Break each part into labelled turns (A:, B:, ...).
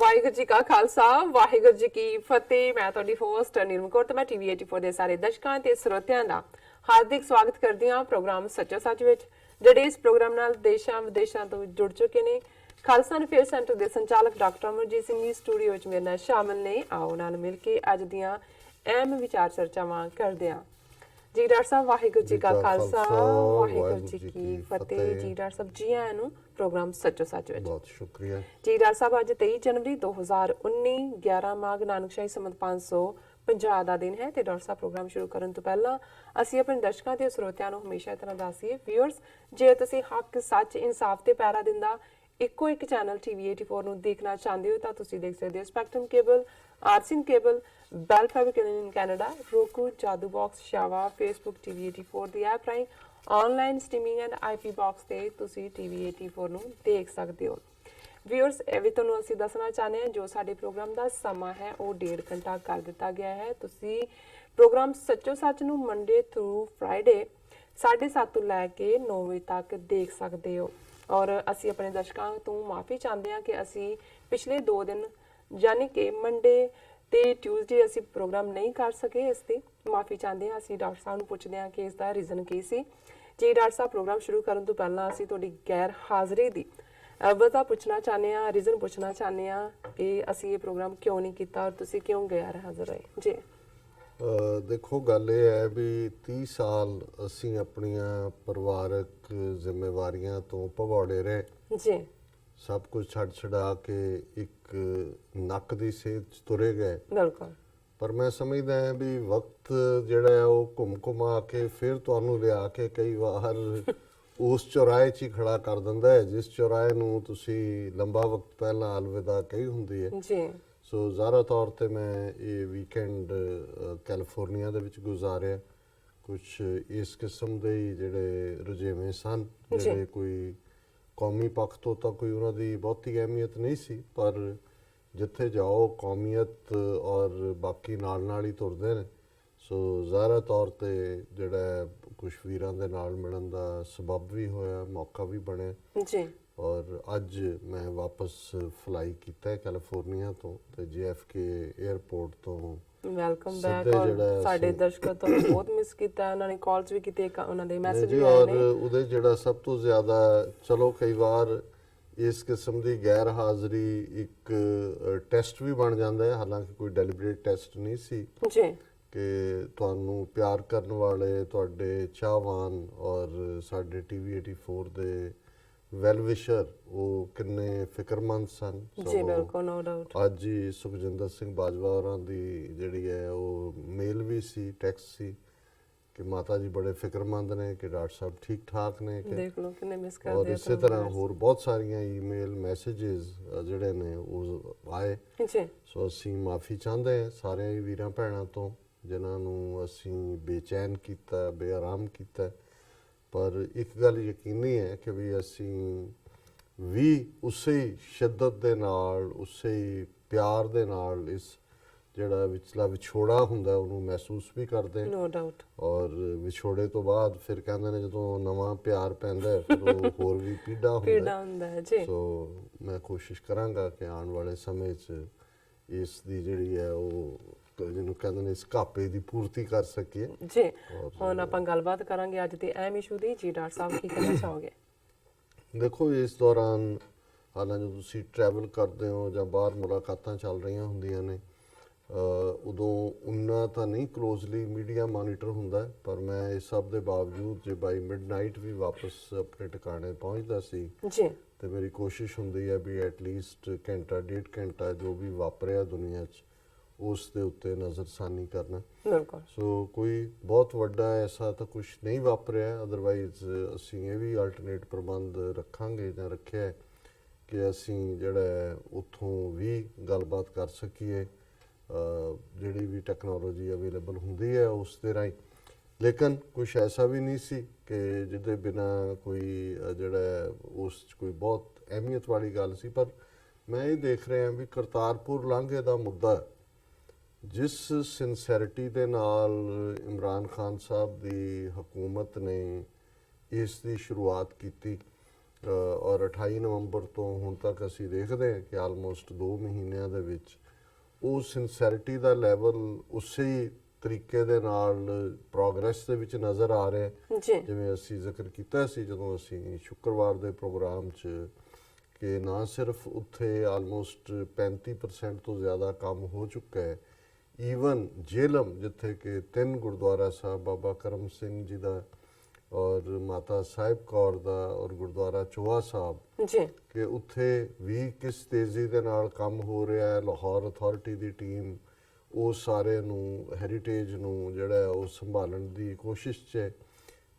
A: ਵਾਹਿਗੁਰੂ ਜੀ ਕਾ ਖਾਲਸਾ ਵਾਹਿਗੁਰੂ ਜੀ ਕੀ ਫਤਿਹ। ਮੈਂ ਤੁਹਾਡੀ ਹੋਸਟ ਨਿਰਮਲ ਕੌਰ ਤੇ ਮੈਂ ਟੀਵੀ 84 ਦੇ ਸਾਰੇ ਦਰਸ਼ਕਾਂ ਤੇ ਸਰੋਤਿਆਂ ਦਾ ਹਾਰਦਿਕ ਸਵਾਗਤ ਕਰਦੀ ਹਾਂ ਪ੍ਰੋਗਰਾਮ ਸੱਚੋ ਸੱਚ ਵਿੱਚ, ਜਿਹੜੇ ਇਸ ਪ੍ਰੋਗਰਾਮ ਨਾਲ ਦੇਸ਼ਾਂ ਵਿਦੇਸ਼ਾਂ ਤੋਂ ਜੁੜ ਚੁੱਕੇ ਨੇ। ਖਾਲਸਾ ਅਫੇਅਰ ਸੈਂਟਰ ਦੇ ਸੰਚਾਲਕ ਡਾਕਟਰ ਅਮਰਜੀਤ ਸਿੰਘ ਜੀ ਸਟੂਡੀਓ ਵਿੱਚ ਮੇਰੇ ਨਾਲ ਸ਼ਾਮਲ ਨੇ। ਆਓ ਨਾਲ ਮਿਲ ਕੇ ਅੱਜ ਦੀਆਂ ਅਹਿਮ ਵਿਚਾਰ ਚਰਚਾਵਾਂ ਕਰਦੇ ਹਾਂ। ਜੀ ਡਾਕਟਰ ਸਾਹਿਬ ਵਾਹਿਗੁਰੂ ਜੀ ਕਾ ਖਾਲਸਾ ਵਾਹਿਗੁਰੂ ਜੀ ਕੀ ਫਤਿਹ। ਜੀ ਡਾਕਟਰ ਸਾਹਿਬ ਜੀ ਆਇਆਂ ਨੂੰ ਪ੍ਰੋਗਰਾਮ ਸੱਚੋ ਸੱਚ ਵਿੱਚ
B: ਬਹੁਤ ਸ਼ੁਕਰੀਆ
A: ਜੀ। ਡਾਕਟਰ ਸਾਹਿਬ ਅੱਜ 23 ਜਨਵਰੀ 2019 11 ਮਾਘ ਨਾਨਕਸ਼ਾਹੀ ਸੰਮਤ 550 ਦਾ ਦਿਨ ਹੈ ਤੇ ਡਾਕਟਰ ਸਾਹਿਬ ਪ੍ਰੋਗਰਾਮ ਸ਼ੁਰੂ ਕਰਨ ਤੋਂ ਪਹਿਲਾਂ ਅਸੀਂ ਆਪਣੇ ਦਰਸ਼ਕਾਂ ਤੇ ਸਰੋਤਿਆਂ ਨੂੰ ਹਮੇਸ਼ਾ ਇਸ ਤਰ੍ਹਾਂ ਦੱਸੀਏ ਵਿਊਅਰਸ, ਜੇ ਤੁਸੀਂ ਹੱਕ ਸੱਚ ਇਨਸਾਫ ਤੇ ਪਹਿਰਾ ਦਿੰਦਾ ਇੱਕੋ ਇੱਕ ਚੈਨਲ ਟੀਵੀ 84 ਨੂੰ ਦੇਖਣਾ ਚਾਹੁੰਦੇ ਹੋ ਤਾਂ ਤੁਸੀਂ ਦੇਖ ਸਕਦੇ ਹੋ ਸਪੈਕਟਰਮ ਕੇਬਲ, ਆਰਸਿਨ cable, Bell fabric in Canada, roku, Jadoo box, ਸ਼ਾਵਾ, ਫੇਸਬੁੱਕ ਟੀਵੀ 84 ਦੀ ਐਪ ਰਾਹੀਂ online streaming and IP box ਤੇ ਤੁਸੀਂ ਟੀਵੀ 84 ਨੂੰ ਦੇਖ ਸਕਦੇ ਹੋ। ਵਿਊਅਰਸ, ਇਹ ਵੀ ਤੁਹਾਨੂੰ ਅਸੀਂ ਦੱਸਣਾ ਚਾਹੁੰਦੇ ਹਾਂ ਜੋ ਸਾਡੇ ਪ੍ਰੋਗਰਾਮ ਦਾ ਸਮਾਂ ਹੈ ਉਹ 1.5 ਘੰਟਾ ਕਰ ਦਿੱਤਾ ਗਿਆ ਹੈ। ਤੁਸੀਂ ਪ੍ਰੋਗਰਾਮ ਸੱਚੋ ਸੱਚ ਨੂੰ ਮੰਡੇ ਥਰੂ ਫਰਾਈਡੇ 7:30 ਤੋਂ ਲੈ ਕੇ 9 ਵਜੇ ਤੱਕ ਦੇਖ ਸਕਦੇ ਹੋ। ਔਰ ਅਸੀਂ ਆਪਣੇ ਦਰਸ਼ਕਾਂ ਤੋਂ ਮਾਫੀ ਚਾਹੁੰਦੇ ਹਾਂ ਕਿ ਅਸੀਂ ਪਿਛਲੇ 2 ਦਿਨ ਯਾਨੀ ਕਿ ਮੰਡੇ ਤੇ ਟਿਊਜ਼ਡੇ ਅਸੀਂ ਪ੍ਰੋਗਰਾਮ ਨਹੀਂ ਕਰ ਸਕੇ। ਇਸ ਦੀ ਮਾਫੀ ਚਾਹੁੰਦੇ ਹਾਂ। ਅਸੀਂ ਡਾਕਟਰ ਸਾਹਿਬ ਨੂੰ ਪੁੱਛਦੇ ਹਾਂ ਕਿ ਇਸ ਦਾ ਰੀਜ਼ਨ ਕੀ ਸੀ। ਜੀ ਡਾਕਟਰ ਸਾਹਿਬ, ਪ੍ਰੋਗਰਾਮ ਸ਼ੁਰੂ ਕਰਨ ਤੋਂ ਪਹਿਲਾਂ ਅਸੀਂ ਤੁਹਾਡੀ ਗੈਰ ਹਾਜ਼ਰੀ ਦੀ ਵਜ੍ਹਾ ਪੁੱਛਣਾ ਚਾਹੁੰਦੇ ਹਾਂ, ਰੀਜ਼ਨ ਪੁੱਛਣਾ ਚਾਹੁੰਦੇ ਹਾਂ ਕਿ ਅਸੀਂ ਇਹ ਪ੍ਰੋਗਰਾਮ ਕਿਉਂ ਨਹੀਂ ਕੀਤਾ ਔਰ ਤੁਸੀਂ ਕਿਉਂ ਗੈਰ ਹਾਜ਼ਰ ਹੋਏ ਜੀ।
B: ਦੇਖੋ, ਗੱਲ ਇਹ ਹੈ ਵੀ 30 ਸਾਲ ਅਸੀਂ ਆਪਣੀਆਂ ਪਰਿਵਾਰਕ ਜ਼ਿੰਮੇਵਾਰੀਆਂ ਤੋਂ ਭਗੌੜੇ ਰਹੇ
A: ਜੀ।
B: ਸਭ ਕੁਝ ਛੱਡ ਛਡਾ ਕੇ ਇੱਕ ਨੱਕ ਦੀ ਸੇਧ 'ਚ ਤੁਰੇ ਗਏ।
A: ਬਿਲਕੁਲ।
B: ਪਰ ਮੈਂ ਸਮਝਦਾ ਹਾਂ ਵੀ ਵਕਤ ਜਿਹੜਾ ਹੈ ਉਹ ਘੁੰਮਾ ਕੇ ਫਿਰ ਤੁਹਾਨੂੰ ਲਿਆ ਕੇ ਕਈ ਵਾਰ ਉਸ ਚੌਰਾਹੇ 'ਚ ਹੀ ਖੜਾ ਕਰ ਦਿੰਦਾ ਹੈ ਜਿਸ ਚੌਰਾਹੇ ਨੂੰ ਤੁਸੀਂ ਲੰਬਾ ਵਕਤ ਪਹਿਲਾਂ ਅਲਵਿਦਾ ਕਹੀ ਹੁੰਦੀ ਹੈ
A: ਜੀ।
B: ਸੋ ਜ਼ਾਹਰਾ ਤੌਰ ਤੇ ਮੈਂ ਇਹ ਵੀਕਐਂਡ ਕੈਲੀਫੋਰਨੀਆ ਦੇ ਵਿੱਚ ਗੁਜ਼ਾਰਿਆ। ਕੁਝ ਇਸ ਕਿਸਮ ਦੇ ਹੀ ਜਿਹੜੇ ਰੁਝੇਵੇਂ ਸਨ, ਜਿਹੜੇ ਕੋਈ ਕੌਮੀ ਪੱਖ ਤੋਂ ਤਾਂ ਕੋਈ ਉਹਨਾਂ ਦੀ ਬਹੁਤੀ ਅਹਿਮੀਅਤ ਨਹੀਂ ਸੀ, ਪਰ ਜਿੱਥੇ ਜਾਓ ਕੌਮੀਅਤ ਔਰ ਬਾਕੀ ਨਾਲ ਹੀ ਤੁਰਦੇ ਨੇ। ਸੋ ਜ਼ਾਹਰਾ ਤੌਰ ਤੇ ਜਿਹੜਾ ਕੁਝ ਵੀਰਾਂ ਦੇ ਨਾਲ ਮਿਲਣ ਦਾ ਸਬਬ ਵੀ ਹੋਇਆ, ਮੌਕਾ ਵੀ ਬਣਿਆ
A: ਜੀ।
B: ਔਰ ਅੱਜ ਮੈਂ ਵਾਪਸ ਫਲਾਈ ਕੀਤਾ ਕੈਲੀਫੋਰਨੀਆ ਤੋਂ ਤੇ JFK 에ਅਰਪੋਰਟ ਤੋਂ।
A: Welcome back. ਔਰ ਸਾਡੇ ਦਰਸ਼ਕਾਂ ਤੋਂ ਬਹੁਤ ਮਿਸ ਕੀਤਾ, ਉਹਨਾਂ ਨੇ ਕਾਲਸ ਵੀ ਕੀਤੇ, ਉਹਨਾਂ ਦੇ ਮੈਸੇਜ ਵੀ ਆਏ
B: ਔਰ
A: ਨੇ।
B: ਉਹਦੇ ਜਿਹੜਾ ਸਭ ਤੋਂ ਜ਼ਿਆਦਾ, ਚਲੋ ਕਈ ਵਾਰ ਇਸ ਕਿਸਮ ਦੀ ਗੈਰ ਹਾਜ਼ਰੀ ਇੱਕ ਟੈਸਟ ਵੀ ਬਣ ਜਾਂਦਾ ਹੈ, ਹਾਲਾਂਕਿ ਕੋਈ ਡੈਲੀਬਰੇਟ ਟੈਸਟ ਨਹੀਂ ਸੀ
A: ਜੀ,
B: ਕਿ ਤੁਹਾਨੂੰ ਪਿਆਰ ਕਰਨ ਵਾਲੇ ਤੁਹਾਡੇ ਚਾਹਵਾਨ ਔਰ ਸਾਡੇ ਟੀਵੀ 84 ਦੇ ਵੈਲ ਵਿਸ਼ਰ ਉਹ ਕਿੰਨੇ ਫਿਕਰਮੰਦ ਸਨ।
A: ਜੀ ਬਿਲਕੁਲ, ਨੋ ਡਾਊਟ।
B: ਅੱਜ ਹੀ ਸੁਖਜਿੰਦਰ ਸਿੰਘ ਬਾਜਵਾ ਹੋਰਾਂ ਦੀ ਜਿਹੜੀ ਹੈ ਉਹ ਮੇਲ ਵੀ ਸੀ, ਟੈਕਸਟ ਸੀ ਕਿ ਮਾਤਾ ਜੀ ਬੜੇ ਫਿਕਰਮੰਦ ਨੇ ਕਿ ਡਾਕਟਰ ਸਾਹਿਬ ਠੀਕ ਠਾਕ ਨੇ।
A: ਦੇਖ ਲਓ ਕਿੰਨੇ ਮਿਸ ਕਰਦੇ।
B: ਔਰ ਇਸੇ ਤਰ੍ਹਾਂ ਹੋਰ ਬਹੁਤ ਸਾਰੀਆਂ ਈਮੇਲ ਮੈਸੇजेस ਜਿਹੜੇ ਨੇ ਉਹ ਆਏ।
A: ਜੀ।
B: ਸੋ ਅਸੀਂ ਮਾਫੀ ਚਾਹੁੰਦੇ ਹਾਂ ਸਾਰੇ ਵੀਰਾਂ ਭੈਣਾਂ ਤੋਂ ਜਿਨ੍ਹਾਂ ਨੂੰ ਅਸੀਂ ਬੇਚੈਨ ਕੀਤਾ, ਬੇਆਰਾਮ ਕੀਤਾ। ਪਰ ਇੱਕ ਗੱਲ ਯਕੀਨੀ ਹੈ ਕਿ ਵੀ ਅਸੀਂ ਵੀ ਉਸੇ ਸ਼ਿੱਦਤ ਦੇ ਨਾਲ, ਉਸੇ ਪਿਆਰ ਦੇ ਨਾਲ ਇਸ ਜਿਹੜਾ ਵਿਚਲਾ ਵਿਛੋੜਾ ਹੁੰਦਾ ਉਹਨੂੰ ਮਹਿਸੂਸ ਵੀ ਕਰਦੇ।
A: No doubt.
B: ਔਰ ਵਿਛੋੜੇ ਤੋਂ ਬਾਅਦ ਫਿਰ ਕਹਿੰਦੇ ਨੇ ਜਦੋਂ ਨਵਾਂ ਪਿਆਰ ਪੈਂਦਾ ਹੈ ਫਿਰ ਉਹ ਹੋਰ ਵੀ ਪੀੜਾ ਹੁੰਦਾ
A: ਹੈ ਜੀ।
B: ਸੋ ਮੈਂ ਕੋਸ਼ਿਸ਼ ਕਰਾਂਗਾ ਕਿ ਆਉਣ ਵਾਲੇ ਸਮੇਂ 'ਚ ਇਸ ਦੀ ਜਿਹੜੀ ਹੈ ਉਹ ਜਿਹਨੂੰ ਕਹਿੰਦੇ ਨੇ ਇਸ ਘਾਪੇ ਦੀ ਪੂਰਤੀ ਕਰ ਸਕੀਏ
A: ਜੀ। ਹੁਣ ਆਪਾਂ ਗੱਲਬਾਤ ਕਰਾਂਗੇ ਅੱਜ ਦੇ ਅਹਿਮ ਇਸ਼ੂ ਦੀ। ਜੀ ਡਾਕਟਰ ਸਾਹਿਬ ਕੀ ਕਹਿਣਾ ਚਾਹੋਗੇ?
B: ਦੇਖੋ, ਇਸ ਦੌਰਾਨ ਹਾਲਾਂ ਜਦੋਂ ਤੁਸੀਂ ਟਰੈਵਲ ਕਰਦੇ ਹੋ ਜਾਂ ਬਾਹਰ ਮੁਲਾਕਾਤਾਂ ਚੱਲ ਰਹੀਆਂ ਹੁੰਦੀਆਂ ਨੇ ਉਦੋਂ ਉਨਾ ਤਾਂ ਨਹੀਂ ਕਲੋਜ਼ਲੀ ਮੀਡੀਆ ਮੋਨੀਟਰ ਹੁੰਦਾ, ਪਰ ਮੈਂ ਇਸ ਸਭ ਦੇ ਬਾਵਜੂਦ ਜੇ ਬਾਈ ਮਿਡਨਾਈਟ ਵੀ ਵਾਪਸ ਆਪਣੇ ਟਿਕਾਣੇ ਪਹੁੰਚਦਾ ਸੀ
A: ਜੀ
B: ਤੇ ਮੇਰੀ ਕੋਸ਼ਿਸ਼ ਹੁੰਦੀ ਹੈ ਵੀ ਐਟਲੀਸਟ ਘੰਟਾ 1.5 ਘੰਟਾ ਜੋ ਵੀ ਵਾਪਰਿਆ ਦੁਨੀਆ 'ਚ ਉਸ ਦੇ ਉੱਤੇ ਨਜ਼ਰਸਾਨੀ ਕਰਨਾ।
A: ਬਿਲਕੁਲ।
B: ਸੋ ਕੋਈ ਬਹੁਤ ਵੱਡਾ ਐਸਾ ਤਾਂ ਕੁਝ ਨਹੀਂ ਵਾਪਰਿਆ, ਅਦਰਵਾਈਜ਼ ਅਸੀਂ ਇਹ ਵੀ ਅਲਟਰਨੇਟ ਪ੍ਰਬੰਧ ਰੱਖਾਂਗੇ ਜਾਂ ਰੱਖਿਆ ਕਿ ਅਸੀਂ ਜਿਹੜਾ ਉੱਥੋਂ ਵੀ ਗੱਲਬਾਤ ਕਰ ਸਕੀਏ ਜਿਹੜੀ ਵੀ ਟੈਕਨੋਲੋਜੀ ਅਵੇਲੇਬਲ ਹੁੰਦੀ ਹੈ ਉਸ ਦੇ ਰਾਹੀਂ। ਲੇਕਿਨ ਕੁਛ ਐਸਾ ਵੀ ਨਹੀਂ ਸੀ ਕਿ ਜਿਹਦੇ ਬਿਨਾਂ ਕੋਈ ਜਿਹੜਾ ਉਸ 'ਚ ਕੋਈ ਬਹੁਤ ਅਹਿਮੀਅਤ ਵਾਲੀ ਗੱਲ ਸੀ। ਪਰ ਮੈਂ ਇਹ ਦੇਖ ਰਿਹਾ ਵੀ ਕਰਤਾਰਪੁਰ ਲਾਂਘੇ ਦਾ ਮੁੱਦਾ ਜਿਸ ਸਿੰਸੈਰਿਟੀ ਦੇ ਨਾਲ ਇਮਰਾਨ ਖਾਨ ਸਾਹਿਬ ਦੀ ਹਕੂਮਤ ਨੇ ਇਸ ਦੀ ਸ਼ੁਰੂਆਤ ਕੀਤੀ ਔਰ 28 ਨਵੰਬਰ ਤੋਂ ਹੁਣ ਤੱਕ ਅਸੀਂ ਦੇਖਦੇ ਹਾਂ ਕਿ ਆਲਮੋਸਟ 2 ਮਹੀਨਿਆਂ ਦੇ ਵਿੱਚ ਉਹ ਸਿੰਸੈਰਿਟੀ ਦਾ ਲੈਵਲ ਉਸੇ ਹੀ ਤਰੀਕੇ ਦੇ ਨਾਲ ਪ੍ਰੋਗਰੈਸ ਦੇ ਵਿੱਚ ਨਜ਼ਰ ਆ ਰਿਹਾ ਹੈ।
A: ਜੀ
B: ਜਿਵੇਂ ਅਸੀਂ ਜ਼ਿਕਰ ਕੀਤਾ ਸੀ ਜਦੋਂ ਅਸੀਂ ਸ਼ੁੱਕਰਵਾਰ ਦੇ ਪ੍ਰੋਗਰਾਮ 'ਚ ਕਿ ਨਾ ਸਿਰਫ ਉੱਥੇ ਆਲਮੋਸਟ 35% ਤੋਂ ਜ਼ਿਆਦਾ ਕੰਮ ਹੋ ਚੁੱਕਾ ਹੈ, ਈਵਨ ਜੇਲਮ ਜਿੱਥੇ ਕਿ 3 ਗੁਰਦੁਆਰਾ ਸਾਹਿਬ ਬਾਬਾ ਕਰਮ ਸਿੰਘ ਜੀ ਦਾ ਔਰ ਮਾਤਾ ਸਾਹਿਬ ਕੌਰ ਦਾ ਔਰ ਗੁਰਦੁਆਰਾ ਚੋਆ ਸਾਹਿਬ
A: ਜੀ
B: ਕਿ ਉੱਥੇ ਵੀ ਕਿਸ ਤੇਜ਼ੀ ਦੇ ਨਾਲ ਕੰਮ ਹੋ ਰਿਹਾ ਹੈ। ਲਾਹੌਰ ਅਥਾਰਟੀ ਦੀ ਟੀਮ ਉਹ ਸਾਰੇ ਨੂੰ ਹੈਰੀਟੇਜ ਨੂੰ ਜਿਹੜਾ ਹੈ ਉਹ ਸੰਭਾਲਣ ਦੀ ਕੋਸ਼ਿਸ਼ 'ਚ ਹੈ।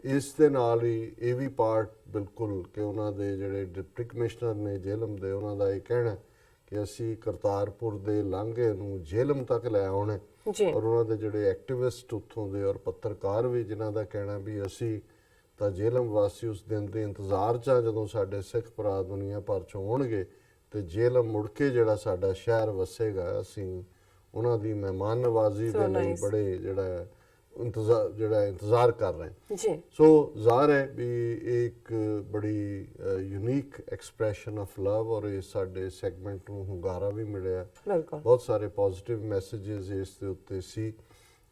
B: ਇਸ ਦੇ ਨਾਲ ਹੀ ਇਹ ਵੀ ਪਾਰਟ ਬਿਲਕੁਲ ਕਿ ਉਹਨਾਂ ਦੇ ਜਿਹੜੇ ਡਿਪਟੀ ਕਮਿਸ਼ਨਰ ਨੇ ਜੇਲਮ ਦੇ, ਉਹਨਾਂ ਦਾ ਇਹ ਕਹਿਣਾ ਕਿ ਅਸੀਂ ਕਰਤਾਰਪੁਰ ਦੇ ਲਾਂਘੇ ਨੂੰ ਜੇਲਮ ਤੱਕ ਲੈ ਆਉਣਾ ਹੈ।
A: ਜੀ
B: ਔਰ ਉਹਨਾਂ ਦੇ ਜਿਹੜੇ ਐਕਟਿਵਿਸਟ ਉੱਥੋਂ ਦੇ ਔਰ ਪੱਤਰਕਾਰ ਵੀ ਜਿਨ੍ਹਾਂ ਦਾ ਕਹਿਣਾ ਵੀ ਅਸੀਂ ਤਾਂ ਜੇਲਮ ਵਾਸੀ ਉਸ ਦਿਨ ਦੇ ਇੰਤਜ਼ਾਰ 'ਚ ਆ ਜਦੋਂ ਸਾਡੇ ਸਿੱਖ ਭਰਾ ਦੁਨੀਆ ਭਰ 'ਚੋਂ ਆਉਣਗੇ ਤੇ ਜੇਲਮ ਮੁੜ ਕੇ ਜਿਹੜਾ ਸਾਡਾ ਸ਼ਹਿਰ ਵਸੇਗਾ, ਅਸੀਂ ਉਹਨਾਂ ਦੀ ਮਹਿਮਾਨ ਨਵਾਜ਼ੀ ਦੇ ਲਈ
A: nice.
B: ਬੜੇ ਜਿਹੜਾ ਇੰਤਜ਼ਾਰ ਕਰ ਰਹੇ ਹਾਂ।
A: ਜੀ
B: ਸੋ ਜ਼ਾਹਰ ਹੈ ਵੀ ਇਹ ਇੱਕ ਬੜੀ ਯੂਨੀਕ ਐਕਸਪ੍ਰੈਸ਼ਨ ਆਫ ਲਵ ਔਰ ਇਹ ਸਾਡੇ ਸੈਗਮੈਂਟ ਨੂੰ ਹੁੰਗਾਰਾ ਵੀ ਮਿਲਿਆ।
A: ਬਿਲਕੁਲ
B: ਬਹੁਤ ਸਾਰੇ ਪੋਜ਼ਿਟਿਵ ਮੈਸੇजेस ਇਸ ਦੇ ਉੱਤੇ ਸੀ